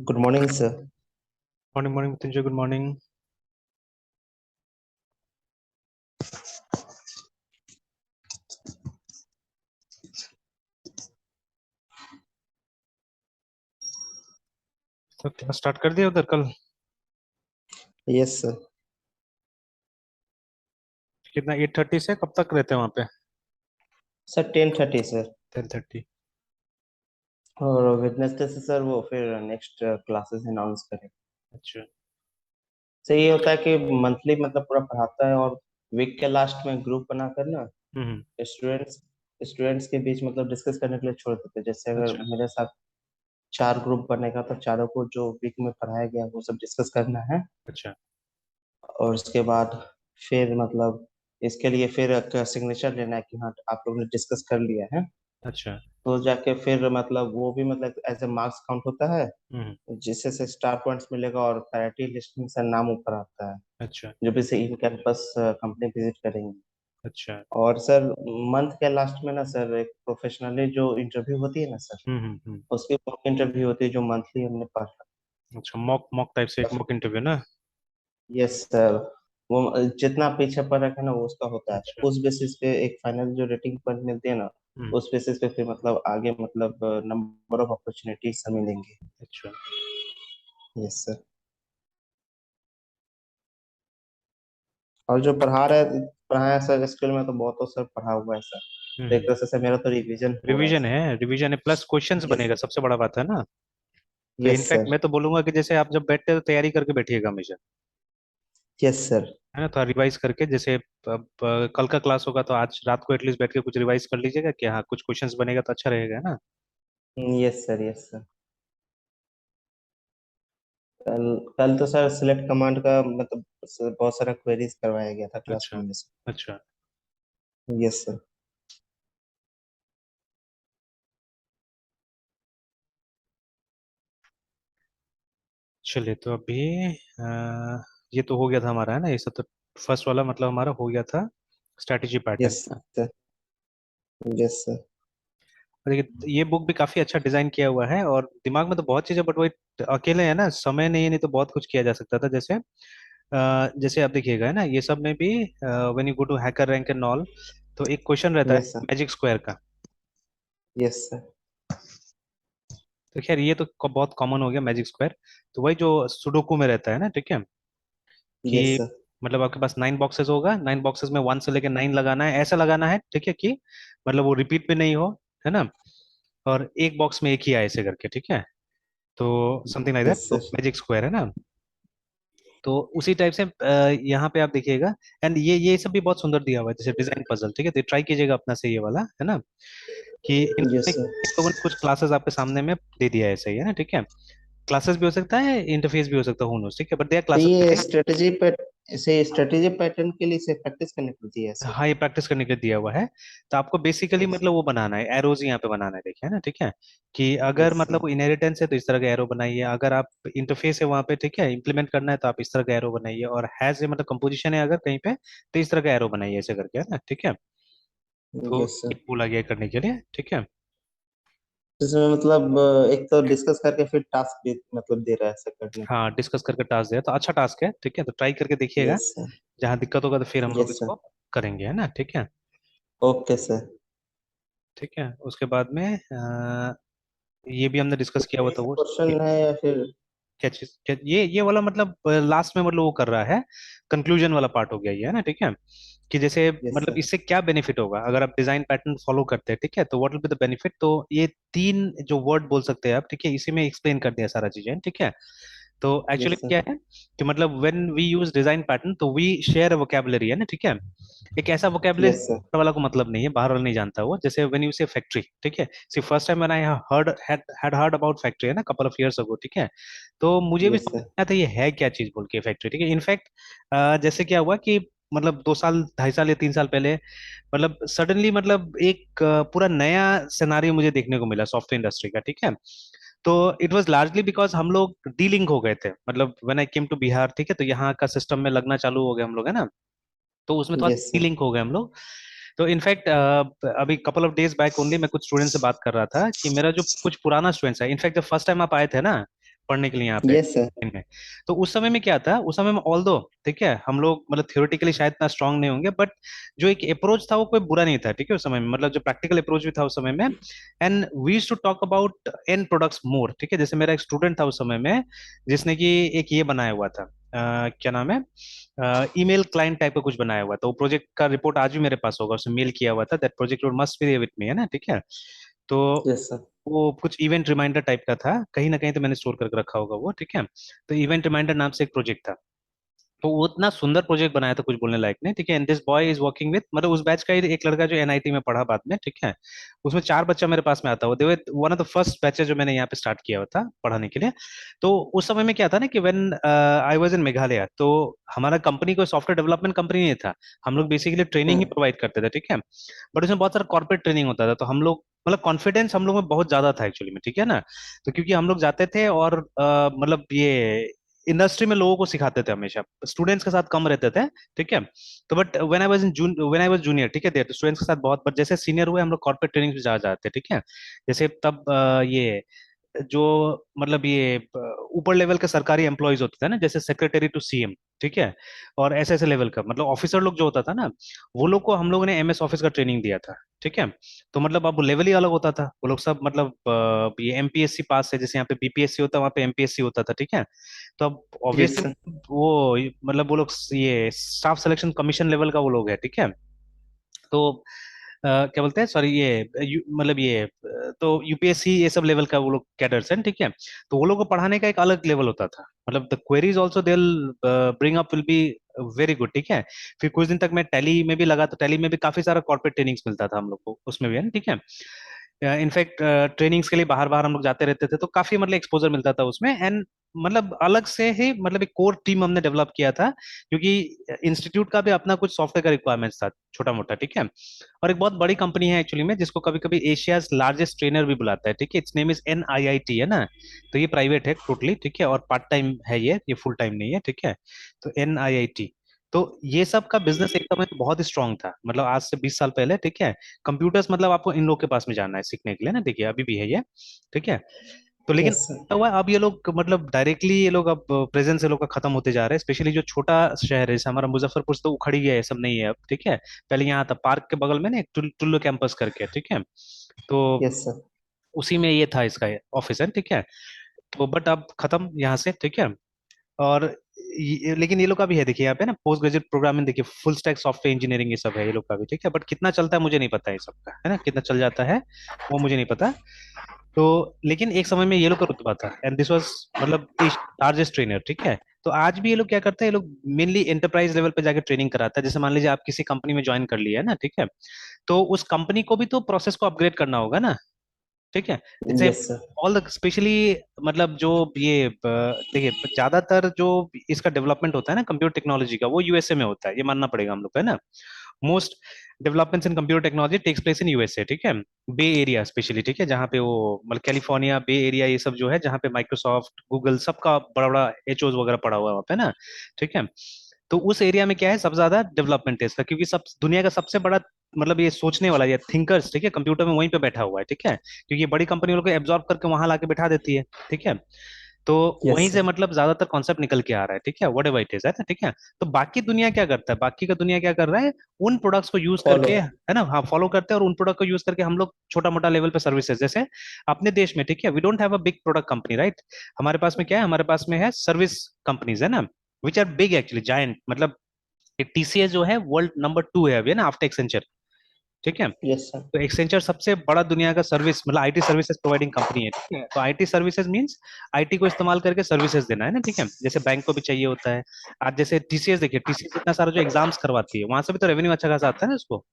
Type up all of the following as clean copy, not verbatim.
Good morning, sir. Morning, morning, Mrityunjay. Good morning. तो class start कर दिया उधर कल? Yes, sir. कितना 8:30 से कब तक रहते हैं वहाँ पे? Sir 10:30 sir. 10:30। और वेडनेसडे से सर वो फिर नेक्स्ट क्लासेस अनाउंस करें। अच्छा। सर ये होता है कि मंथली मतलब पूरा पढ़ाता है और वीक के लास्ट में ग्रुप बनाकर ना हम्म। स्टूडेंट्स स्टूडेंट्स के बीच मतलब डिस्कस करने के लिए छोड़ देते हैं। जैसे अगर अच्छा। मेरे साथ 4 ग्रुप बनेगा तो चारों को जो वीक में पढ़ाया गया वो सब डिस्कस करना है। अच्छा। और उसके बाद फिर मतलब इसके लिए फिर एक सिग्नेचर लेना है कि हाँ आप लोगों ने डिस्कस कर लिया है। अच्छा। तो जाके फिर मतलब वो भी मतलब एज ए मार्क्स काउंट होता है, हम्म। जिससे से स्टार पॉइंट्स मिलेगा और प्रायोरिटी लिस्ट में सर नाम ऊपर आता है अच्छा। जब इसे इन कैंपस कंपनी विजिट करेंगे। अच्छा। और सर मंथ के लास्ट में ना सर एक प्रोफेशनली जो इंटरव्यू होती है ना सर, हम्म। उसकी मॉक इंटरव्यू होती है जो मंथली हमने पास। अच्छा, मॉक मॉक टाइप से एक मॉक इंटरव्यू ना? Yes sir. वो जितना पीछे पर रखे ना वो उसका होता है, अच्छा। उस बेसिस पे एक फाइनल जो रेटिंग पॉइंट मिलती है ना, हम्म। उस बेसिस पे फिर मतलब आगे मतलब नंबर ऑफ अपॉर्चुनिटीज हमें मिलेंगे। अच्छा। Yes sir. और जो पढ़ाया सर स्कूल में तो बहुत तो सर पढ़ा हुआ है सर। तो एक हम्म। तरह से मेरा तो रिवीजन हो रहा है रिवीजन सर। है, रिवीजन है प्लस क्वेश्चंस यस बनेगा, सबसे बड़ा बात है ना। तो यस इनफैक्ट सर। मैं तो बोलूंगा कि जैसे आप जब बैठते हो तो तैयारी करके बैठिएगा हमेशा, यस सर। है ना। तो रिवाइज करके जैसे अब कल का क्लास होगा तो आज रात को एटलीस्ट बैठ के कुछ रिवाइज कर लीजिएगा कि हाँ कुछ क्वेश्चंस बनेगा तो अच्छा रहेगा, है ना। Yes sir. Yes sir. कल कल तो सर सिलेक्ट कमांड का मतलब बहुत सारा क्वेरीज करवाया गया था अच्छा। क्लासरूम में से। अच्छा। Yes sir. चलिए तो अभी ये तो हो गया था हमारा, है ना, ये सब तो फर्स्ट वाला मतलब हमारा हो गया था, strategy pattern. Yes sir. Yes sir. देखिए ये बुक भी काफी अच्छा डिजाइन किया हुआ है और दिमाग में तो बहुत चीजें, बट वही अकेले है ना, समय नहीं है, नहीं तो बहुत कुछ किया जा सकता था। जैसे जैसे आप देखिएगा, है ना, ये सब में भी when you go to HackerRank and all, तो एक क्वेश्चन रहता है यस सर। मैजिक स्क्वायर का। Yes sir. तो खैर ये तो बहुत कॉमन हो गया मैजिक स्क्वायर। तो वही जो सुडोकू में रहता है ना, ठीक है, यस कि सर। मतलब आपके पास 9 बॉक्सेस होगा, 9 बॉक्सेस में 1 से लेकर 9 लगाना है, ऐसा लगाना है, ठीक है, कि मतलब वो रिपीट भी नहीं हो, है ना, और एक बॉक्स में एक ही आए ऐसे करके, ठीक है। तो समथिंग लाइक दैट, यस तो सर। मैजिक स्क्वायर है ना। तो उसी टाइप से यहाँ पे आप देखिएगा, एंड ये सब भी बहुत सुंदर दिया हुआ है, जैसे डिजाइन पजल, ठीक है, तो ट्राई कीजिएगा अपना से ये वाला, है ना, कि यस इन लोगों ने कुछ क्लासेस आपके सामने में दे दिया है, सही है ना, ठीक है। क्लासेस भी हो सकता है, इंटरफेस भी हो सकता है, ठीक है, बट दे आर तो क्लासेस। ये स्ट्रेटेजी पैटर्न के लिए इसे प्रैक्टिस करनी पड़ती है सर। हाँ, ये प्रैक्टिस करने के लिए दिया हुआ है। तो आपको बेसिकली यस मतलब वो बनाना है, एरोज यहाँ पे बनाना है, देखिए, है ना, ठीक है, कि अगर यस मतलब सर। वो इनहेरिटेंस है तो इस तरह का एरो बनाइए, अगर आप इंटरफेस है वहाँ पे, ठीक है, इंप्लीमेंट करना है तो आप इस तरह का एरो बनाइए, और हैज मतलब कंपोजिशन है अगर कहीं पे तो इस तरह का एरो बनाइए, ऐसे करके, है ना, ठीक है। तो यस ये सर। बोला गया करने के लिए, ठीक है। इसमें मतलब एक तो डिस्कस करके फिर टास्क भी मतलब दे रहा है सर करने को। हाँ, डिस्कस करके टास्क दिया तो अच्छा टास्क है, ठीक है, तो ट्राई करके देखिएगा। Yes sir. जहाँ दिक्कत होगा तो फिर हम लोग यस सर। इसको करेंगे, है ना, ठीक है। Okay sir. ठीक है, उसके बाद में ये भी हमने डिस्कस किया हुआ था वो। क्वेश्चन है या फिर? क्या चीज, क्या ये वाला मतलब लास्ट में मतलब वो कर रहा है, कंक्लूजन वाला पार्ट हो गया ये, है ना, ठीक है, कि जैसे यस मतलब सर। इससे क्या बेनिफिट होगा अगर आप डिजाइन पैटर्न फॉलो करते हैं, ठीक है, तो what will be the benefit. तो ये 3 जो वर्ड बोल सकते हैं आप, ठीक है, इसी में एक्सप्लेन कर दिया सारा चीजें, ठीक है। तो एक्चुअली यस सर। क्या है कि मतलब when we use design pattern तो वी शेयर वोकेबलरी, है ना, ठीक है। एक ऐसा वोकेबलरी यस सर। वाला को मतलब नहीं है, बाहर वाला नहीं जानता वो, जैसे व्हेन यू से फैक्ट्री, ठीक है, see first time when I heard had heard about factory, है ना, कपल ऑफ इयर्स अगो, ठीक है, तो मुझे भी यस समझ सर। नहीं आया था ये है क्या चीज बोल के फैक्ट्री, ठीक है। इनफैक्ट जैसे क्या हुआ कि मतलब 2 साल 2.5 साल या 3 साल पहले मतलब सडनली मतलब एक पूरा नया सिनारियो मुझे देखने को मिला सॉफ्टवेयर इंडस्ट्री का, ठीक है। तो इट वाज लार्जली बिकॉज हम लोग डीलिंग हो गए थे, मतलब when I came to Bihar, ठीक है, तो यहाँ का सिस्टम में लगना चालू हो गया हम लोग, है ना, तो उसमें थोड़ा यस सर। डीलिंक हो गए हम लोग। तो इनफैक्ट अभी couple of days back only मैं कुछ स्टूडेंट से बात कर रहा था कि मेरा जो कुछ पुराना स्टूडेंट्स है, इनफैक्ट जब फर्स्ट टाइम आप आए थे ना पढ़ने के लिए यहाँ पे यस सर। में। तो उस समय में क्या था, उस समय में ऑल दो ठीक है हम लोग मतलब थियोरेटिकली शायद इतना स्ट्रांग नहीं होंगे, बट जो एक अप्रोच था वो कोई बुरा नहीं था ठीक है उस समय में, मतलब जो प्रैक्टिकल अप्रोच भी था उस समय में। And we used to talk about and products more ठीक है। जैसे मेरा एक स्टूडेंट था उस समय में जिसने कि एक ये बनाया हुआ था, क्या नाम है, ईमेल क्लाइंट टाइप का कुछ बनाया हुआ था। वो प्रोजेक्ट का रिपोर्ट आज भी मेरे पास होगा, उसने मेल किया हुआ था, that project must be with me है ना ठीक है। तो यस सर। वो कुछ इवेंट रिमाइंडर टाइप का था, कहीं ना कहीं तो मैंने स्टोर करके रखा होगा वो ठीक है। तो इवेंट रिमाइंडर नाम से एक प्रोजेक्ट था, तो वो इतना सुंदर प्रोजेक्ट बनाया था कुछ बोलने लायक नहीं ठीक है। And this boy is working with, मतलब उस बैच का ही एक लड़का जो एनआईटी में पढ़ा बाद में ठीक है, उसमें चार बच्चा मेरे पास में आता हुआ, they one of the first batches जो मैंने यहाँ पे स्टार्ट किया हुआ था पढ़ाने के लिए। तो उस समय में क्या था ना कि when I was in Meghalaya, तो हमारा कंपनी कोई सॉफ्टवेयर डेवलपमेंट कंपनी नहीं था, हम लोग बेसिकली ट्रेनिंग ही हम्म। प्रोवाइड करते थे ठीक है। बट उसमें बहुत सारा कॉर्पोरेट ट्रेनिंग होता था, तो हम लोग मतलब कॉन्फिडेंस हम लोग में बहुत ज्यादा था एक्चुअली में ठीक है ना। तो क्योंकि हम लोग जाते थे और मतलब ये इंडस्ट्री में लोगों को सिखाते थे हमेशा, स्टूडेंट्स के साथ कम रहते थे ठीक है। तो but when I was junior ठीक है, देर स्टूडेंट्स के साथ बहुत, बट जैसे सीनियर हुए हम लोग कॉर्पोरेट ट्रेनिंग में जा जाते ठीक है। जैसे तब ये जो मतलब ये ऊपर लेवल के सरकारी एम्प्लॉयज होते थे ना, जैसे सेक्रेटरी टू सीएम ठीक है, और ऐसे ऐसे लेवल का मतलब ऑफिसर लोग जो होता था ना, वो लोग को हम लोगों ने एमएस ऑफिस का ट्रेनिंग दिया था ठीक है। तो मतलब अब लेवल ही अलग होता था, वो लोग सब मतलब ये एमपीएससी पास है, जैसे यहाँ पे बीपीएससी होता है वहाँ पे एमपीएससी होता था ठीक है। तो अब यस ऑब्वियसली सर। वो मतलब वो लोग ये स्टाफ सिलेक्शन कमीशन लेवल का वो लोग है ठीक है। तो क्या बोलते हैं सॉरी ये मतलब ये तो यूपीएससी ये सब लेवल का वो लोग कैडर्स हैं ठीक है। तो वो लोग को पढ़ाने का एक अलग लेवल होता था, मतलब the queries also they bring up will be very good ठीक है। फिर कुछ दिन तक मैं टैली में भी लगा, तो टैली में भी काफी सारा कॉर्पोरेट ट्रेनिंग्स मिलता था हम लोग को उसमें भी है ना ठीक है। इनफैक्ट ट्रेनिंग्स के लिए बाहर बाहर हम लोग जाते रहते थे, तो काफी मतलब एक्सपोजर मिलता था उसमें। एंड मतलब अलग से ही मतलब एक कोर टीम हमने डेवलप किया था, क्योंकि इंस्टीट्यूट का भी अपना कुछ सॉफ्टवेयर का रिक्वायरमेंट्स था छोटा मोटा ठीक है। और एक बहुत बड़ी कंपनी है एक्चुअली में, जिसको कभी कभी एशियाज लार्जेस्ट ट्रेनर भी बुलाता है ठीक है, इट्स नेम इज NIIT है ना। तो ये प्राइवेट है टोटली ठीक है, और पार्ट टाइम है ये फुल टाइम नहीं है ठीक है। तो NIIT, तो ये सब का बिजनेस एक समय बहुत ही स्ट्रांग था, मतलब आज से 20 साल पहले ठीक है। कंप्यूटर्स मतलब आपको इन लोग के पास में जाना है सीखने के लिए ना, देखिए अभी भी है ये ठीक है। तो लेकिन यस सर। क्या हुआ, अब ये लोग मतलब डायरेक्टली ये लोग अब प्रेजेंस ये लोग का खत्म होते जा रहा है, स्पेशली जो छोटा शहर है जैसे हमारा मुजफ्फरपुर से, तो उखड़ ही गया है, सब नहीं है अब ठीक है। पहले यहाँ था पार्क के बगल में ना एक टुल्लू कैंपस करके ठीक है। तो यस सर। उसी में ये था इसका ऑफिस है ठीक है। तो बट अब खत्म यहाँ से ठीक है। और लेकिन ये लोग का भी है देखिए यहाँ पे ना पोस्ट ग्रेजुएट प्रोग्रामिंग, देखिए फुल स्टैक सॉफ्टवेयर इंजीनियरिंग ये सब है ये लोग का भी ठीक है। बट कितना चलता है मुझे नहीं पता है सबका है ना, कितना चल जाता है वो मुझे नहीं पता। तो लेकिन एक समय में ये लोग का रुतबा था, एंड दिस वाज मतलब लार्जेस्ट ट्रेनर ठीक है। तो आज भी ये लोग क्या करते हैं, ये लोग मेनली एंटरप्राइज लेवल पे जाकर ट्रेनिंग कराता है। जैसे मान लीजिए आप किसी कंपनी में ज्वाइन कर लिया है ना ठीक है, तो उस कंपनी को भी तो प्रोसेस को अपग्रेड करना होगा ना ठीक है। जैसे yes sir. All the specially मतलब जो ये देखिए ज्यादातर जो इसका डेवलपमेंट होता है ना कंप्यूटर टेक्नोलॉजी का, वो यूएसए में होता है, ये मानना पड़ेगा हम लोग को है ना। Most developments in computer technology takes place in USA ठीक है। बे एरिया स्पेशली ठीक है, जहाँ पे वो मतलब कैलिफोर्निया बे एरिया ये सब जो है, जहाँ पे माइक्रोसॉफ्ट गूगल सबका बड़ा बड़ा एचओज वगैरह पड़ा हुआ है वहाँ पे ना ठीक है। तो उस एरिया में क्या है, सबसे ज्यादा डेवलपमेंट है इसका, क्योंकि सब दुनिया का सबसे बड़ा मतलब ये सोचने वाला ये थिंकर्स ठीक है कंप्यूटर में वहीं पे बैठा हुआ है ठीक है, क्योंकि ये बड़ी कंपनी लोग को एब्जॉर्ब करके वहां लाके बैठा देती है ठीक है। तो यस वहीं से सर। मतलब ज्यादातर कॉन्सेप्ट निकल के आ रहा है ठीक है, वट एवर इट इज है ना ठीक है। तो बाकी दुनिया क्या करता है, बाकी का दुनिया क्या कर रहा है, उन प्रोडक्ट्स को यूज फॉलो। करके है ना, हाँ फॉलो करते हैं, और उन प्रोडक्ट को यूज करके हम लोग छोटा मोटा लेवल पे सर्विसेज, जैसे अपने देश में ठीक है we don't have a big product company right. हमारे पास में क्या है, हमारे पास में है सर्विस कंपनीज है ना, which are big actually giant, मतलब TCS जो है वर्ल्ड नंबर 2 है अभी है ना आफ्टर एक्सेंचर ठीक है। Yes sir. तो एक्सेंचर सबसे बड़ा दुनिया का सर्विस मतलब आईटी सर्विसेज प्रोवाइडिंग कंपनी है ठीक है। तो आईटी सर्विसेज मींस आईटी को इस्तेमाल करके सर्विसेज देना है ना ठीक है, जैसे बैंक को भी चाहिए होता है। आज जैसे TCS देखिए, TCS इतना सारा जो एग्जाम्स करवाती है, वहां से भी तो रेवेन्यू अच्छा खासा आता है ना उसको,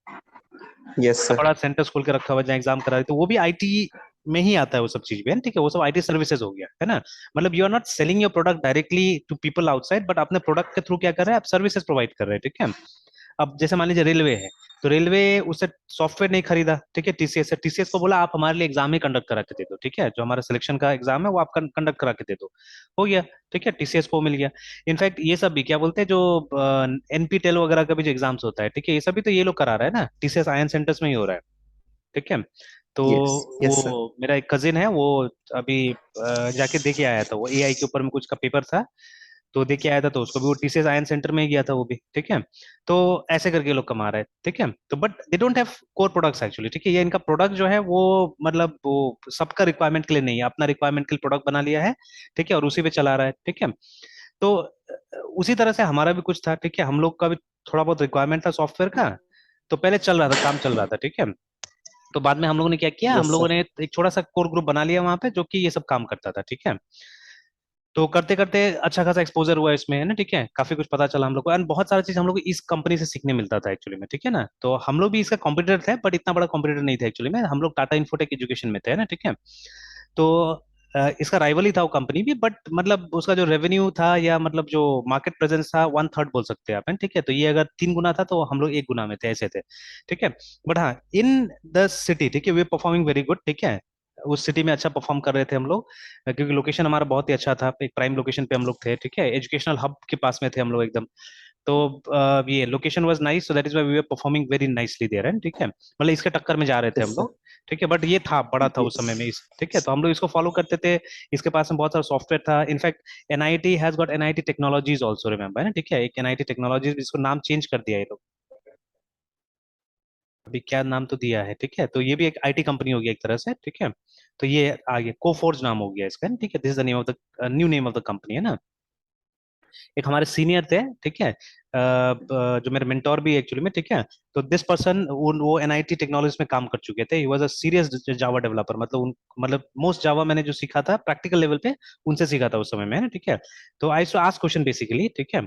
यस इतना सर। बड़ा सेंटर खोल के रखा हुआ है जहाँ एग्जाम करा रही है, तो वो भी आईटी में ही आता है वो सब चीज भी है ना ठीक है, वो सब आईटी सर्विसेज हो गया है ना। मतलब you are not selling your product directly to people outside, but अपने प्रोडक्ट के थ्रू क्या कर रहे हैं आप, सर्विसेज प्रोवाइड कर रहे हैं ठीक है। अब जैसे मान लीजिए रेलवे है, तो रेलवे उससे सॉफ्टवेयर नहीं खरीदा ठीक है, TCS से, TCS को बोला आप हमारे लिए एग्जाम ही कंडक्ट करा के दे दो ठीक है, जो हमारा सिलेक्शन का एग्जाम है वो आप कंडक्ट करा के दे दो, हो गया ठीक है, TCS को मिल गया। इनफैक्ट ये सब भी क्या बोलते हैं जो NPTEL वगैरह का भी जो एग्जाम्स होता है ठीक है, ये सब भी तो ये लोग करा रहा है ना, TCS आयन सेंटर्स में ही हो रहा है ठीक है। तो यस, वो यस सर। मेरा एक कजिन है, वो अभी जाके दे के आया था, वो एआई के ऊपर में कुछ का पेपर था, तो दे के आया था, तो उसको भी वो टीसीएस आयन सेंटर में ही गया था वो भी, ठीक है। तो ऐसे करके ये लोग कमा रहे हैं, ठीक है। तो but they don't have core products actually, ठीक है। ये इनका प्रोडक्ट जो है वो मतलब वो सबका रिक्वायरमेंट के लिए नहीं है, अपना रिक्वायरमेंट के लिए प्रोडक्ट बना लिया है, ठीक है, और उसी पे चला रहा है, ठीक है। तो उसी तरह से हमारा भी कुछ था, ठीक है, हम लोग का भी थोड़ा बहुत रिक्वायरमेंट था सॉफ्टवेयर का, तो पहले चल रहा था, काम चल रहा था, ठीक है। तो बाद में हम लोगों ने क्या किया, हम यस लोगों सर। ने एक छोटा सा कोर ग्रुप बना लिया वहां पे, जो कि ये सब काम करता था, ठीक है। तो करते करते अच्छा खासा एक्सपोजर हुआ इसमें, है ना, ठीक है, काफी कुछ पता चला हम लोग को, एंड बहुत सारा चीज हम लोग को इस कंपनी से सीखने मिलता था एक्चुअली में, ठीक है ना। तो हम लोग भी इसका कॉम्पिटिटर थे, बट इतना बड़ा कॉम्पिटिटर नहीं था एक्चुअली में, हम लोग टाटा इन्फोटेक एजुकेशन में थे ना, ठीक है। तो इसका राइवल ही था वो कंपनी भी, बट मतलब उसका जो रेवेन्यू था या मतलब जो मार्केट प्रेजेंस था, वन थर्ड बोल सकते हैं आप, है, ठीक है। तो ये अगर 3 गुना था तो हम लोग 1 गुना में थे, ऐसे थे, ठीक है। बट हाँ, इन द सिटी, ठीक है, वे परफॉर्मिंग वेरी गुड, ठीक है। उस सिटी में अच्छा परफॉर्म कर रहे थे हम लोग, क्योंकि लोकेशन हमारा बहुत ही अच्छा था, एक प्राइम लोकेशन पे हम लोग थे, ठीक है, एजुकेशनल हब के पास में थे हम लोग एकदम। तो ये location was nice, so that is why we were performing very nicely there, है, ठीक है, मतलब इसके टक्कर में जा रहे थे यस हम सर। लोग, ठीक है। बट ये था, बड़ा था उस यस। समय में इस, ठीक है, तो हम लोग इसको फॉलो करते थे। इसके पास में बहुत सारा सॉफ्टवेयर था, in fact NIT has got NIT technologies also, remember, है ना, ठीक है, एक एनआईटी टेक्नोलॉजीज, इसको नाम चेंज कर दिया ये लोग, अभी क्या नाम तो दिया है, ठीक है। तो ये भी एक आईटी कंपनी होगी एक तरह से, ठीक है। तो ये आगे कोफोर्ज नाम हो गया इसका, ठीक है, this is the name of the new name of the company, है ना। एक हमारे सीनियर थे, ठीक है, जो मेरे मेंटोर भी एक्चुअली में, ठीक है। तो दिस पर्सन वो एनआईटी टेक्नोलॉजी में काम कर चुके थे, he was a serious Java developer, मतलब मतलब मोस्ट जावा मैंने जो सीखा था प्रैक्टिकल लेवल पे, उनसे सीखा था उस समय में, ठीक है। तो आई टू आस्क क्वेश्चन बेसिकली, ठीक है।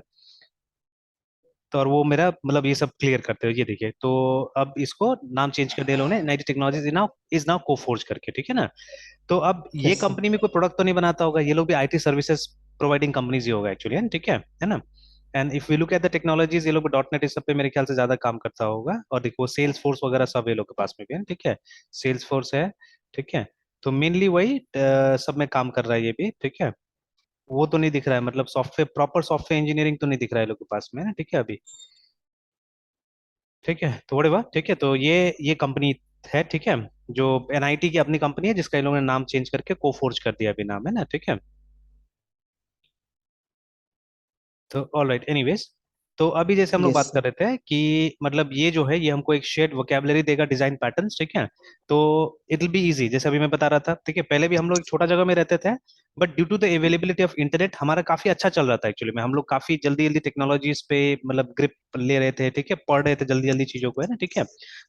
तो और वो मेरा मतलब ये सब क्लियर करते हुए, ये देखिए, तो अब इसको नाम चेंज कर दिया लोगों ने, NIT technologies is now Coforge करके, ठीक है ना। तो अब ये यस सर। कंपनी में कोई प्रोडक्ट तो नहीं बनाता होगा, ये लोग भी आईटी सर्विसेज प्रोवाइडिंग कंपनीज ही होगा एक्चुअली, है ना, ठीक है ना। And if we look at the technologies, ये लोग डॉट नेट इस सब पे मेरे ख्याल से ज्यादा काम करता होगा, और देखो सेल्स फोर्स वगैरह सब ये लोग के पास में भी है, ठीक है, सेल्स फोर्स है, ठीक है। तो मेनली वही सब में काम कर रहा है ये भी, ठीक है। वो तो नहीं दिख रहा है, मतलब सॉफ्टवेयर, प्रॉपर सॉफ्टवेयर इंजीनियरिंग तो नहीं दिख रहा है लोग के पास में, है ना, ठीक है अभी, ठीक है। तो बड़े वाह, ठीक है, तो ये कंपनी है, ठीक है, जो एनआईटी की अपनी कंपनी है, जिसका इन लोगों ने नाम चेंज करके कोफोर्ज कर दिया अभी नाम, है ना, ठीक है। तो ऑल राइट, एनीवेज, तो अभी जैसे हम लोग यस बात कर सर। रहे थे कि मतलब ये जो है, ये हमको एक शेड वोकेबलरी देगा, डिजाइन पैटर्न्स, ठीक है। तो इट विल बी इजी, जैसे अभी मैं बता रहा था, ठीक है, पहले भी हम लोग एक छोटा जगह में रहते थे, but due to the availability of internet हमारा काफी अच्छा चल रहा था एक्चुअली में, हम लोग काफी जल्दी जल्दी टेक्नोलॉजीज पे मतलब ग्रिप ले रहे थे, ठीक है, पढ़ रहे थे जल्दी जल्दी चीजों को, है ना, ठीक है।